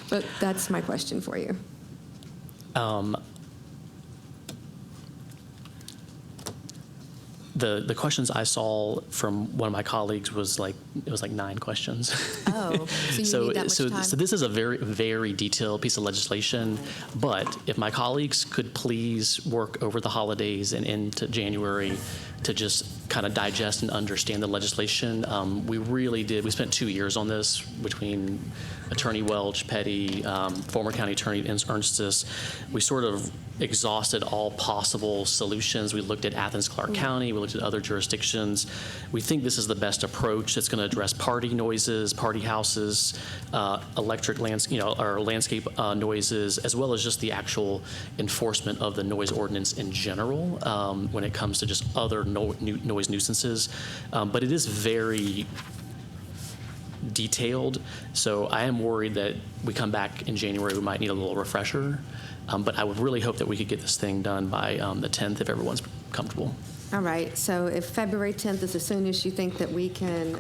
But that's my question for you. The questions I saw from one of my colleagues was like, it was like 9 questions. Oh, so you need that much time? So this is a very, very detailed piece of legislation, but if my colleagues could please work over the holidays and into January to just kind of digest and understand the legislation. We really did. We spent 2 years on this between Attorney Welch, Petty, former county attorney Ernstis. We sort of exhausted all possible solutions. We looked at Athens, Clarke County. We looked at other jurisdictions. We think this is the best approach that's going to address party noises, party houses, electric landscape noises, as well as just the actual enforcement of the noise ordinance in general when it comes to just other noise nuisances. But it is very detailed, so I am worried that we come back in January, we might need a little refresher. But I would really hope that we could get this thing done by the 10th if everyone's comfortable. All right, so if February 10th is as soon as you think that we can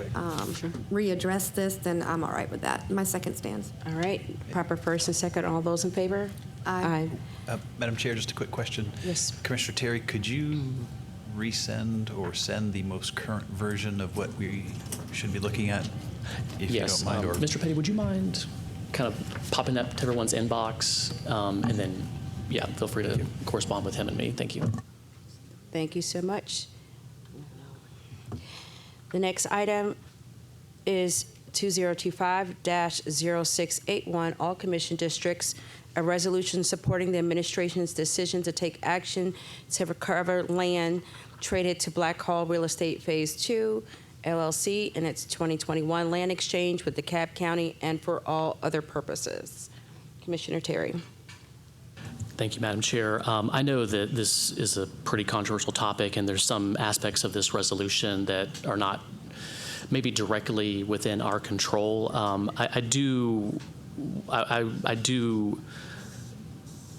readdress this, then I'm all right with that. My second stands. All right, proper first and second, all those in favor? Aye. Madam Chair, just a quick question. Yes. Commissioner Terry, could you resend or send the most current version of what we should be looking at, if Yes, you don't mind? Mr. Petty, would you mind kind of popping that to everyone's inbox, and then, yeah, feel free to correspond with him and me. Thank you. Thank you so much. The next item is 2025-0681, all commission districts, a resolution supporting the administration's decision to take action to recover land traded to Black Hall Real Estate Phase 2, LLC, in its 2021 land exchange with DeKalb County and for all other purposes. Commissioner Terry. Thank you, Madam Chair. I know that this is a pretty controversial topic, and there's some aspects of this resolution that are not maybe directly within our control. I do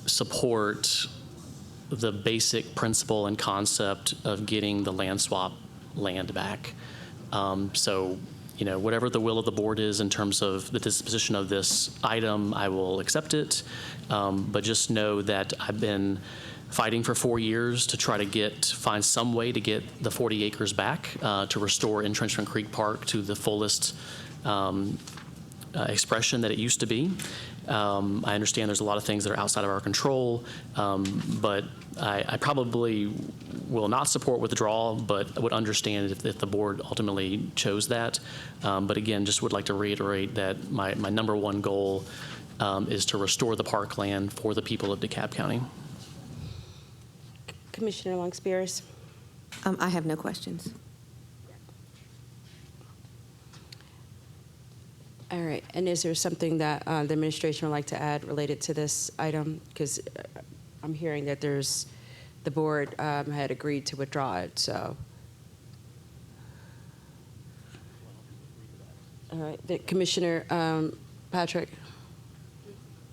support the basic principle and concept of getting the land swap land back. So, you know, whatever the will of the board is in terms of the disposition of this item, I will accept it. But just know that I've been fighting for 4 years to try to find some way to get the 40 acres back to restore Entrenchment Creek Park to the fullest expression that it used to be. I understand there's a lot of things that are outside of our control, but I probably will not support withdrawal, but would understand if the board ultimately chose that. But again, just would like to reiterate that my number one goal is to restore the parkland for the people of DeKalb County. Commissioner Long-Spears. I have no questions. All right, and is there something that the administration would like to add related to this item? Because I'm hearing that the board had agreed to withdraw it, so. All right, Commissioner Patrick,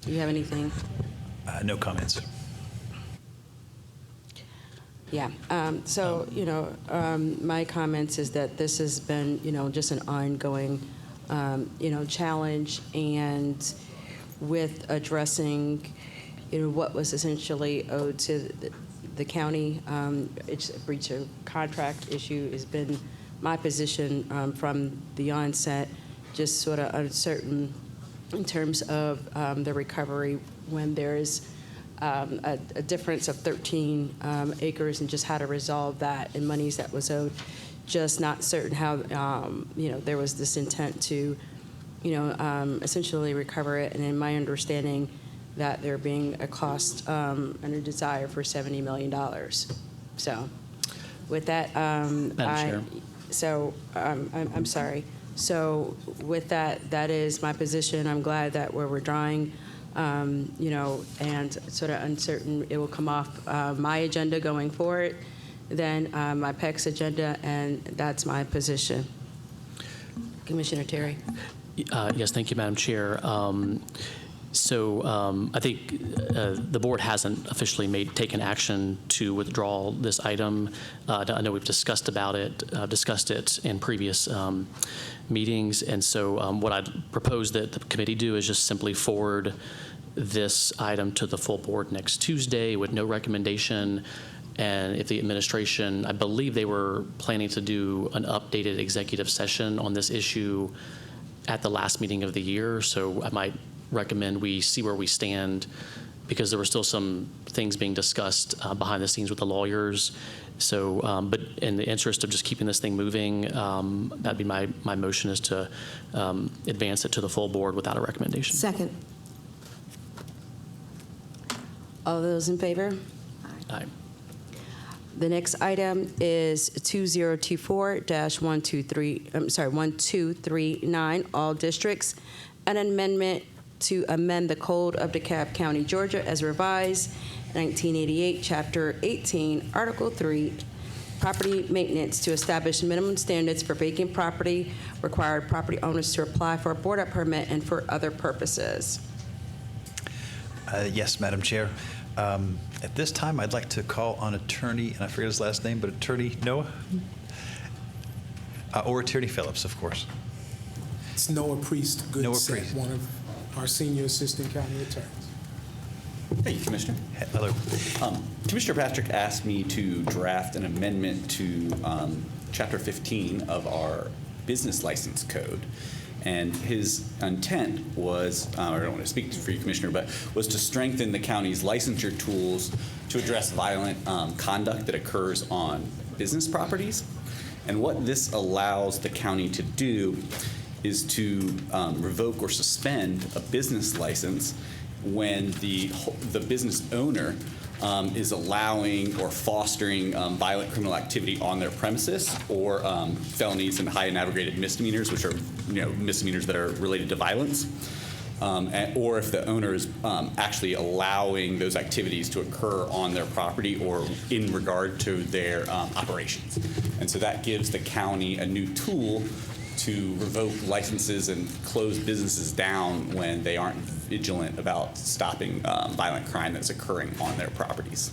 do you have anything? No comments. Yeah, so, you know, my comments is that this has been, you know, just an ongoing challenge, and with addressing, you know, what was essentially owed to the county. It's a breach of contract issue has been my position from the onset, just sort of uncertain in terms of the recovery when there is a difference of 13 acres and just how to resolve that and monies that was owed. Just not certain how, there was this intent to, essentially recover it. And in my understanding that there being a cost and a desire for $70 million. So with that, Madam Chair. I'm sorry. So with that, that is my position. I'm glad that we're withdrawing, and sort of uncertain it will come off my agenda going forward, then my PECS agenda, and that's my position. Commissioner Terry. Yes, thank you, Madam Chair. I think the board hasn't officially taken action to withdraw this item. I know we've discussed it in previous meetings, and so what I'd propose that the committee do is just simply forward this item to the full board next Tuesday with no recommendation. And if the administration, I believe they were planning to do an updated executive session on this issue at the last meeting of the year, so I might recommend we see where we stand, because there were still some things being discussed behind the scenes with the lawyers. So, but in the interest of just keeping this thing moving, that'd be my motion, is to advance it to the full board without a recommendation. Second. All those in favor? Aye. The next item is 1239, all districts, an amendment to amend the Code of DeKalb County, Georgia, as revised, 1988, Chapter 18, Article 3, property maintenance, to establish minimum standards for vacant property, required property owners to apply for a board-up permit, and for other purposes. Yes, Madam Chair. At this time, I'd like to call on Attorney, and I forget his last name, but Attorney Noah? Or Attorney Phillips, of course. It's Noah Priest Noah Goodset, Priest. one of our senior assistant county attorneys. Thank you, Commissioner. Hello. Commissioner Patrick asked me to draft an amendment to Chapter 15 of our business license code. And his intent was, I don't want to speak for you, Commissioner, but was to strengthen the county's licensure tools to address violent conduct that occurs on business properties. And what this allows the county to do is to revoke or suspend a business license when the business owner is allowing or fostering violent criminal activity on their premises, or felonies and high and aggravated misdemeanors, which are misdemeanors that are related to violence, or if the owner is actually allowing those activities to occur on their property or in regard to their operations. And so that gives the county a new tool to revoke licenses and close businesses down when they aren't vigilant about stopping violent crime that's occurring on their properties.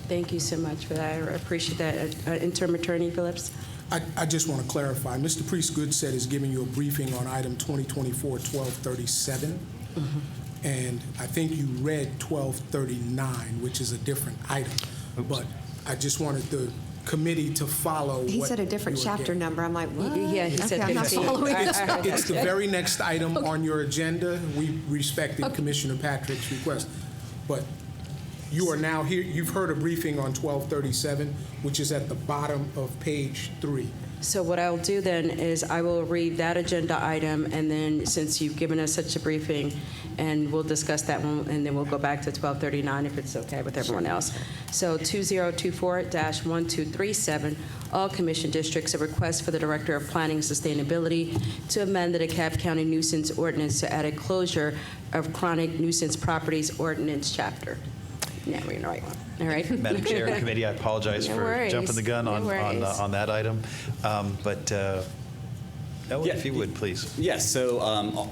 Thank you so much for that. I appreciate that. Interim Attorney Phillips. I just want to clarify. Mr. Priest Goodset is giving you a briefing on item 2024-1237. And I think you read 1239, which is a different item. Oops. But I just wanted the committee to follow. He what said a different you were chapter getting. number. I'm like, what? Yeah, he said Okay, I'm not 15. following. It's the very next item on your agenda. We respected Commissioner Patrick's request. But you are now here. You've heard a briefing on 1237, which is at the bottom of page 3. So what I'll do then is I will read that agenda item, and then since you've given us such a briefing, and we'll discuss that one, and then we'll go back to 1239 if it's okay with everyone else. So 2024-1237, all commission districts, a request for the Director of Planning and Sustainability to amend the DeKalb County nuisance ordinance to add a closure of chronic nuisance properties ordinance chapter. Now we're in the right one. All right. Madam Chair and Committee, I apologize No for worries. jumping the gun No on worries. that item. Noah, Yeah. if you would, please. Yes, so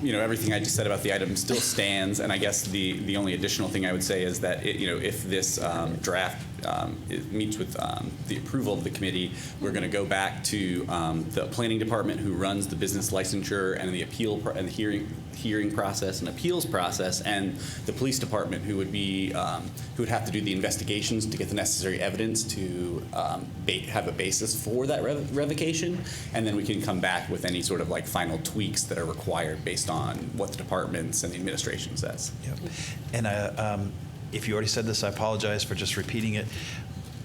everything I just said about the item still stands, and I guess the only additional thing I would say is that if this draft it meets with the approval of the committee, we're going to go back to the planning department, who runs the business licensure and the appeal and the hearing process and appeals process, and the police department, who would have to do the investigations to get the necessary evidence to have a basis for that revocation, and then we can come back with any sort of like final tweaks that are required based on what the departments and the administration says. Yep. And if you already said this, I apologize for just repeating it.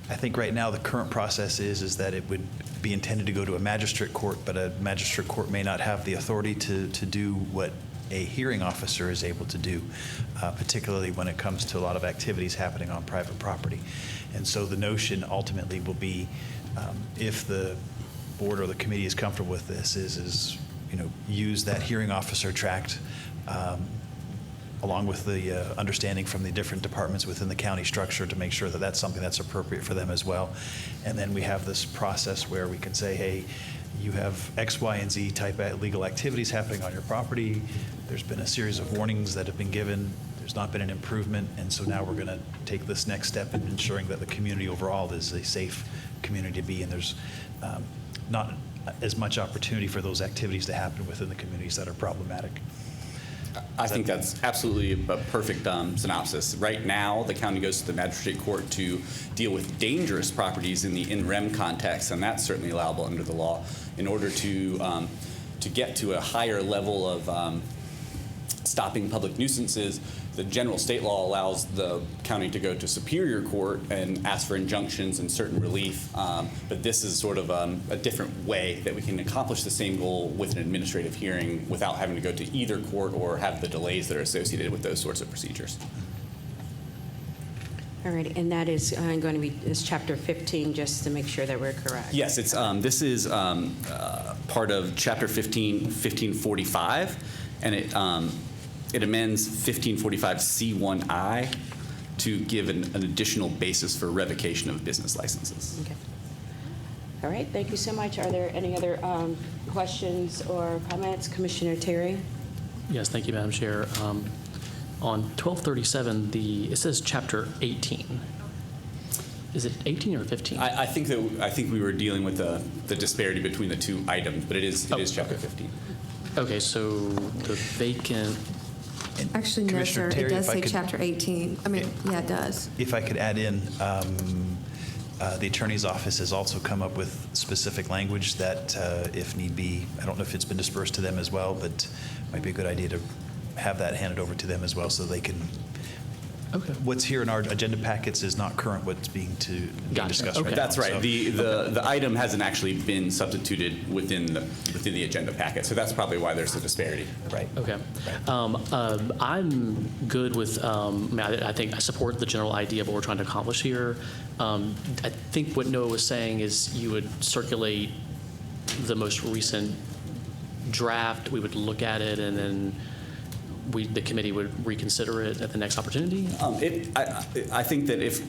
I think right now the current process is that it would be intended to go to a magistrate court, but a magistrate court may not have the authority to do what a hearing officer is able to do, particularly when it comes to a lot of activities happening on private property. And so the notion ultimately will be, if the board or the committee is comfortable with this, is use that hearing officer tract along with the understanding from the different departments within the county structure to make sure that that's something that's appropriate for them as well. And then we have this process where we can say, hey, you have X, Y, and Z type of legal activities happening on your property. There's been a series of warnings that have been given. There's not been an improvement. And so now we're going to take this next step in ensuring that the community overall is a safe community to be in. There's not as much opportunity for those activities to happen within the communities that are problematic. I think that's absolutely a perfect synopsis. Right now, the county goes to the magistrate court to deal with dangerous properties in the in rem context, and that's certainly allowable under the law. In order to get to a higher level of stopping public nuisances, the general state law allows the county to go to superior court and ask for injunctions and certain relief, but this is sort of a different way that we can accomplish the same goal with an administrative hearing without having to go to either court or have the delays that are associated with those sorts of procedures. All right, and that is going to be Chapter 15, just to make sure that we're correct. Yes, it's this is part of Chapter 15, 1545, and it amends 1545C1I to give an additional basis for revocation of business licenses. Okay. All right, thank you so much. Are there any other questions or comments? Commissioner Terry? Yes, thank you, Madam Chair. On 1237, it says Chapter 18. Is it 18 or 15? I think we were dealing with the disparity between the two items, but it is Chapter 15. Okay, so the vacant. Actually, no, Commissioner sir. Terry, It does if I say could- Chapter 18. I mean, yeah, it does. If I could add in, the attorney's office has also come up with specific language that, if need be, I don't know if it's been dispersed to them as well, but it might be a good idea to have that handed over to them as well so they can. Okay. What's here in our agenda packets is not current what's being Gotcha. discussed Okay. right now. That's right. So- The item hasn't actually been substituted within the agenda packet, so that's probably why there's a disparity. Right. Okay. I'm good with, I think I support the general idea of what we're trying to accomplish here. I think what Noah was saying is you would circulate the most recent draft, we would look at it, and then the committee would reconsider it at the next opportunity? I think that if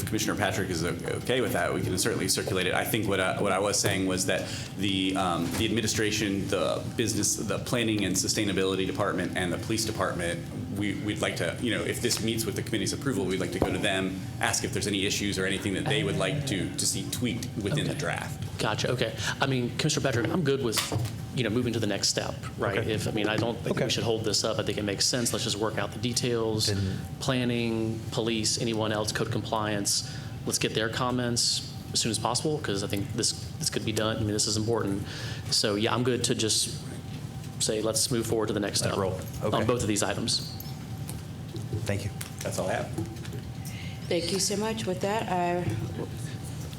Commissioner Patrick is okay with that, we can certainly circulate it. I think what I was saying was that the administration, the business, the planning and sustainability department, and the police department, we'd like to, if this meets with the committee's approval, we'd like to go to them, ask if there's any issues or anything that they would like to see tweaked within the draft. Gotcha. Okay. I mean, Commissioner Patrick, I'm good with, moving to the next step, right? Okay. I don't think we should hold this up. I think it makes sense. Let's just work out the details. Planning, police, anyone else, code compliance. Let's get their comments as soon as possible because I think this could be done. I mean, this is important. So yeah, I'm good to just say let's move forward to the next step roll. Okay. on both of these items. Thank you. That's all I have. Thank you so much. With that,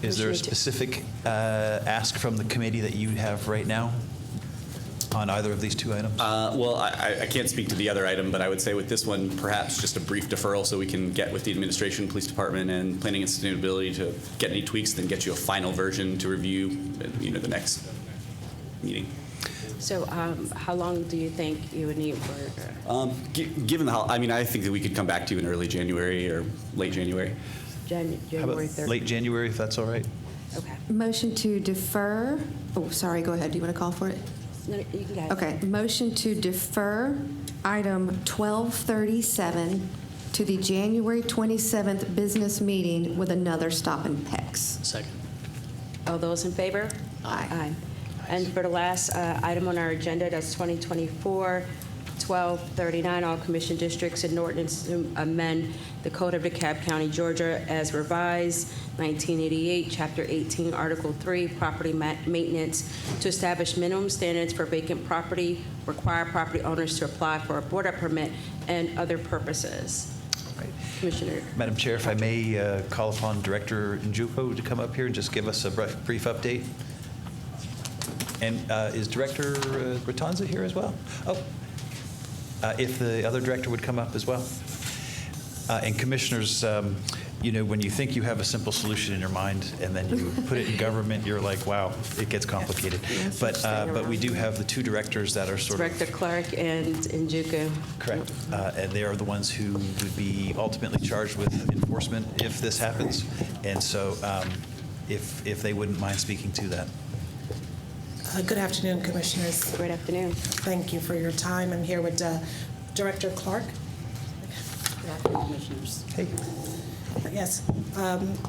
Is there a Commissioner specific ask from the committee that you have right now on either of these two items? Well, I can't speak to the other item, but I would say with this one, perhaps just a brief deferral so we can get with the administration, police department, and planning and sustainability to get any tweaks, then get you a final version to review, the next meeting. so how long do you think you would need for Given I think that we could come back to you in early January or late January. How about January 3rd? late January, if that's all right? Okay. Motion to defer. Oh, sorry, go ahead. Do you want to call for it? No, you can go ahead. Okay. Motion to defer item 1237 to the January 27th business meeting with another stop in PECS. Second. All those in favor? Aye. And for the last item on our agenda, that's 2024-1239, all commission districts and ordinance to amend the Code of DeKalb County, Georgia as revised, 1988, Chapter 18, Article 3, Property Maintenance, to establish minimum standards for vacant property, require property owners to apply for a board-up permit, and other purposes. Right. Commissioner. Madam Chair, if I may call upon Director Njuko to come up here and just give us a brief update. And is Director Ratanza here as well? Oh, if the other director would come up as well. And commissioners, you know, when you think you have a simple solution in your mind and then you put it in government, you're like, wow, it gets complicated. But we do have the two directors that are sort Director of... Clark and Njuku. Correct. And they are the ones who would be ultimately charged with enforcement if this happens. And so if they wouldn't mind speaking to that. Good afternoon, Commissioners. Good afternoon. Thank you for your time. I'm here with Director Clark. Good afternoon, Commissioners. Hey. Yes.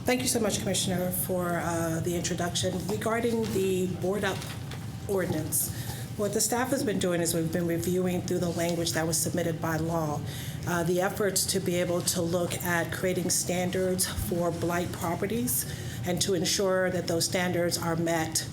Thank you so much, Commissioner, for the introduction. Regarding the board-up ordinance, what the staff has been doing is we've been reviewing through the language that was submitted by law, the efforts to be able to look at creating standards for blight properties and to ensure that those standards are met,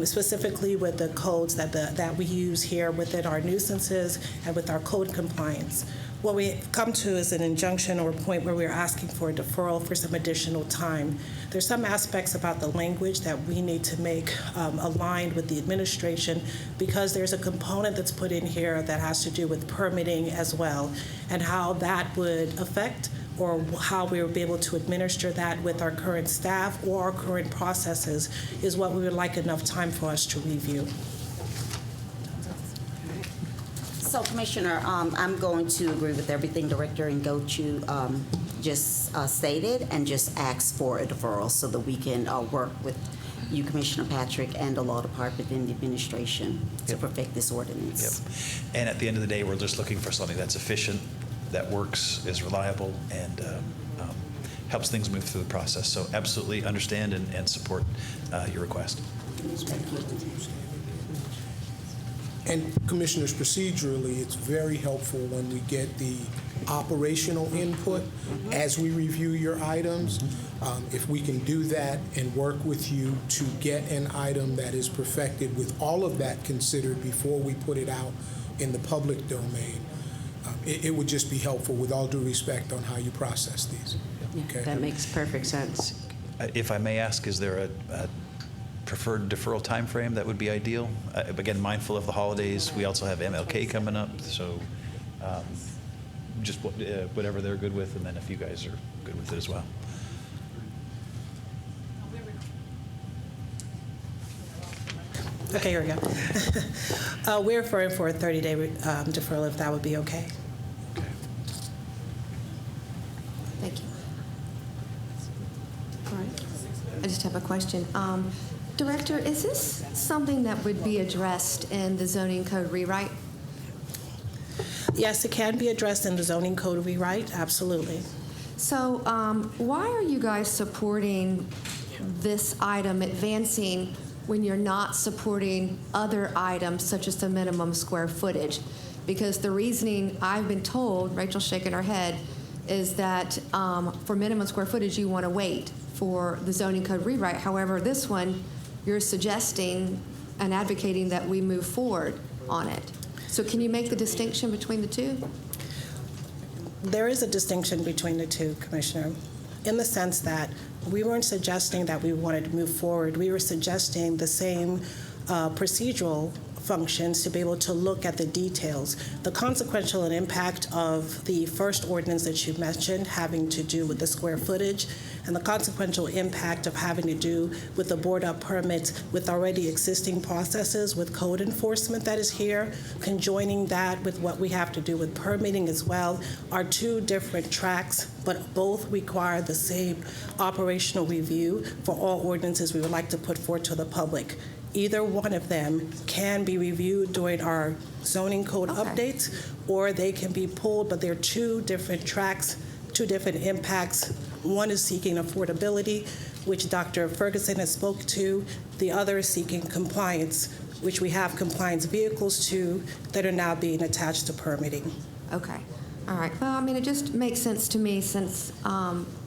specifically with the codes that we use here within our nuisances and with our code compliance. What we come to is an injunction or a point where we're asking for a deferral for some additional time. There's some aspects about the language that we need to make aligned with the administration because there's a component that's put in here that has to do with permitting as well and how that would affect or how we will be able to administer that with our current staff or our current processes is what we would like enough time for us to review. So, Commissioner, I'm going to agree with everything Director Ngochu just stated and just ask for a deferral so that we can work with you, Commissioner Patrick, and the law department and the administration to perfect this ordinance. Yep. And at the end of the day, we're just looking for something that's efficient, that works, is reliable, and helps things move through the process. So absolutely understand and support your request. And Commissioners, procedurally, it's very helpful when we get the operational input as we review your items. If we can do that and work with you to get an item that is perfected with all of that considered before we put it out in the public domain, it would just be helpful, with all due respect, on how you process these. Yeah, Okay. that makes perfect sense. If I may ask, is there a preferred deferral time frame that would be ideal? Again, mindful of the holidays, we also have MLK coming up, so just whatever they're good with, and then if you guys are good with it as well. Okay, here we go. We're referring for a 30-day deferral, if that would be okay. Okay. Thank you. All right. I just have a question. Director, is this something that would be addressed in the zoning code rewrite? Yes, it can be addressed in the zoning code rewrite, absolutely. So why are you guys supporting this item advancing when you're not supporting other items such as the minimum square footage? Because the reasoning I've been told, Rachel's shaking her head, is that for minimum square footage, you want to wait for the zoning code rewrite. However, this one, you're suggesting and advocating that we move forward on it. So can you make the distinction between the two? There is a distinction between the two, Commissioner, in the sense that we weren't suggesting that we wanted to move forward. We were suggesting the same procedural functions to be able to look at the details. The consequential and impact of the first ordinance that you mentioned having to do with the square footage and the consequential impact of having to do with the board-up permits with already existing processes with code enforcement that is here, conjoining that with what we have to do with permitting as well, are two different tracks, but both require the same operational review for all ordinances we would like to put forward to the public. Either one of them can be reviewed during our zoning code updates, or they can be pulled, but they're two different tracks two different impacts. One is seeking affordability, which Dr. Ferguson has spoke to. The other is seeking compliance, which we have compliance vehicles to that are now being attached to permitting. Okay. All right. Well, I mean, it just makes sense to me since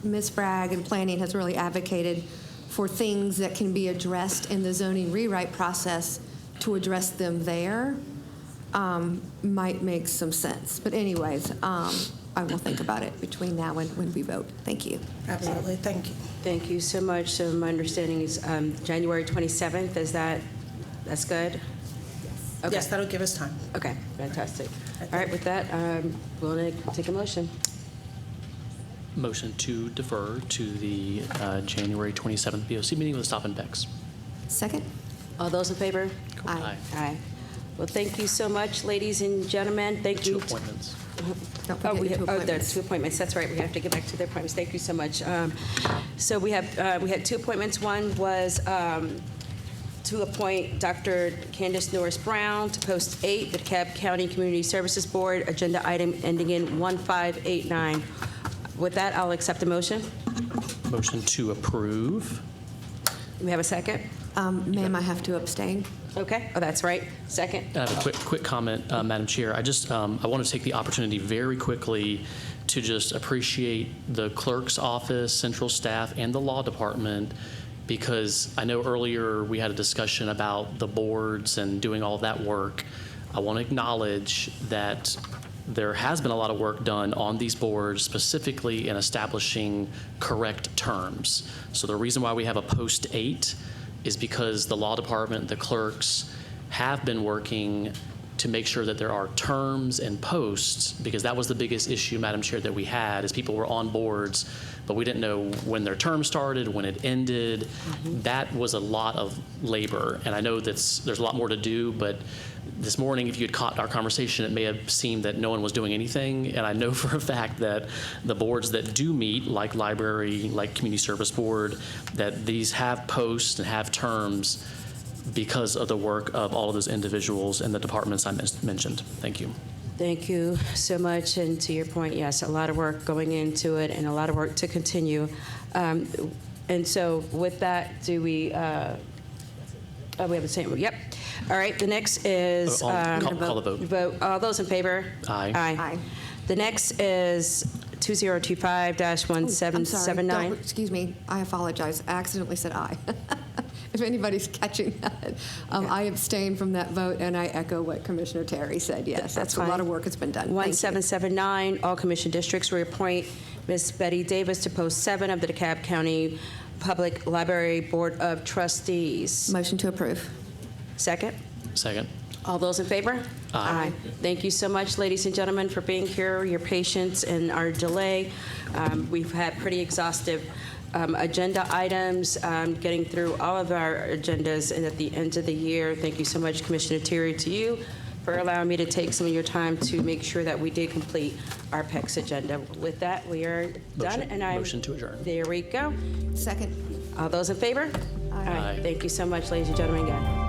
Ms. Bragg and Planning has really advocated for things that can be addressed in the zoning rewrite process to address them there might make some sense. But anyways, I will think about it between now and when we vote. Thank you. Absolutely. Thank you. Thank you so much. So my understanding is January 27th, that's good? Okay. Yes, that'll give us time. Okay, fantastic. All right, with that, we'll take a motion. Motion to defer to the January 27th BOC meeting with a stop in PECS. Second? All those in favor? Aye. Aye. Well, thank you so much, ladies and gentlemen. Thank you. Two appointments. Don't Oh, forget two there are appointments. 2 appointments. That's right. We have to get back to the appointments. Thank you so much. So we had 2 appointments. One was to appoint Dr. Candace Norris Brown to post 8, the DeKalb County Community Services Board, agenda item ending in 1589. With that, I'll accept a motion. Motion to approve. Do we have a second? Ma'am, I have to abstain. Okay. Oh, that's right. Second. I have a quick comment, Madam Chair. I want to take the opportunity very quickly to just appreciate the clerk's office, central staff, and the law department, because I know earlier we had a discussion about the boards and doing all of that work. I want to acknowledge that there has been a lot of work done on these boards, specifically in establishing correct terms. So the reason why we have a post 8 is because the law department, the clerks, have been working to make sure that there are terms and posts, because that was the biggest issue, Madam Chair, that we had, is people were on boards, but we didn't know when their term started, when it ended. That was a lot of labor, and I know there's a lot more to do, but this morning, if you had caught our conversation, it may have seemed that no one was doing anything, and I know for a fact that the boards that do meet, like library, like community service board, that these have posts and have terms because of the work of all of those individuals and the departments I mentioned. Thank you. Thank you so much. And to your point, yes, a lot of work going into it and a lot of work to continue. And so with that, do we, we have the same, yep. All right, the next is. Call the vote. All those in favor? Aye. Aye. The next is 2025-1779. I'm sorry. Excuse me. I apologize. I accidentally said aye. If anybody's catching that. I abstained from that vote, and I echo what Commissioner Terry said. Yes, that's a lot of work that's been done. 1779, all commission districts reappoint Ms. Betty Davis to post 7 of the DeKalb County Public Library Board of Trustees. Motion to approve. Second? Second. All those in favor? Aye. Thank you so much, ladies and gentlemen, for being here, your patience and our delay. We've had pretty exhaustive agenda items, getting through all of our agendas, and at the end of the year, thank you so much, Commissioner Terry, to you for allowing me to take some of your time to make sure that we did complete our PECS agenda. With that, we are done, and Motion to adjourn. There we go. Second. All those in favor? Aye. Thank you so much, ladies and gentlemen, again.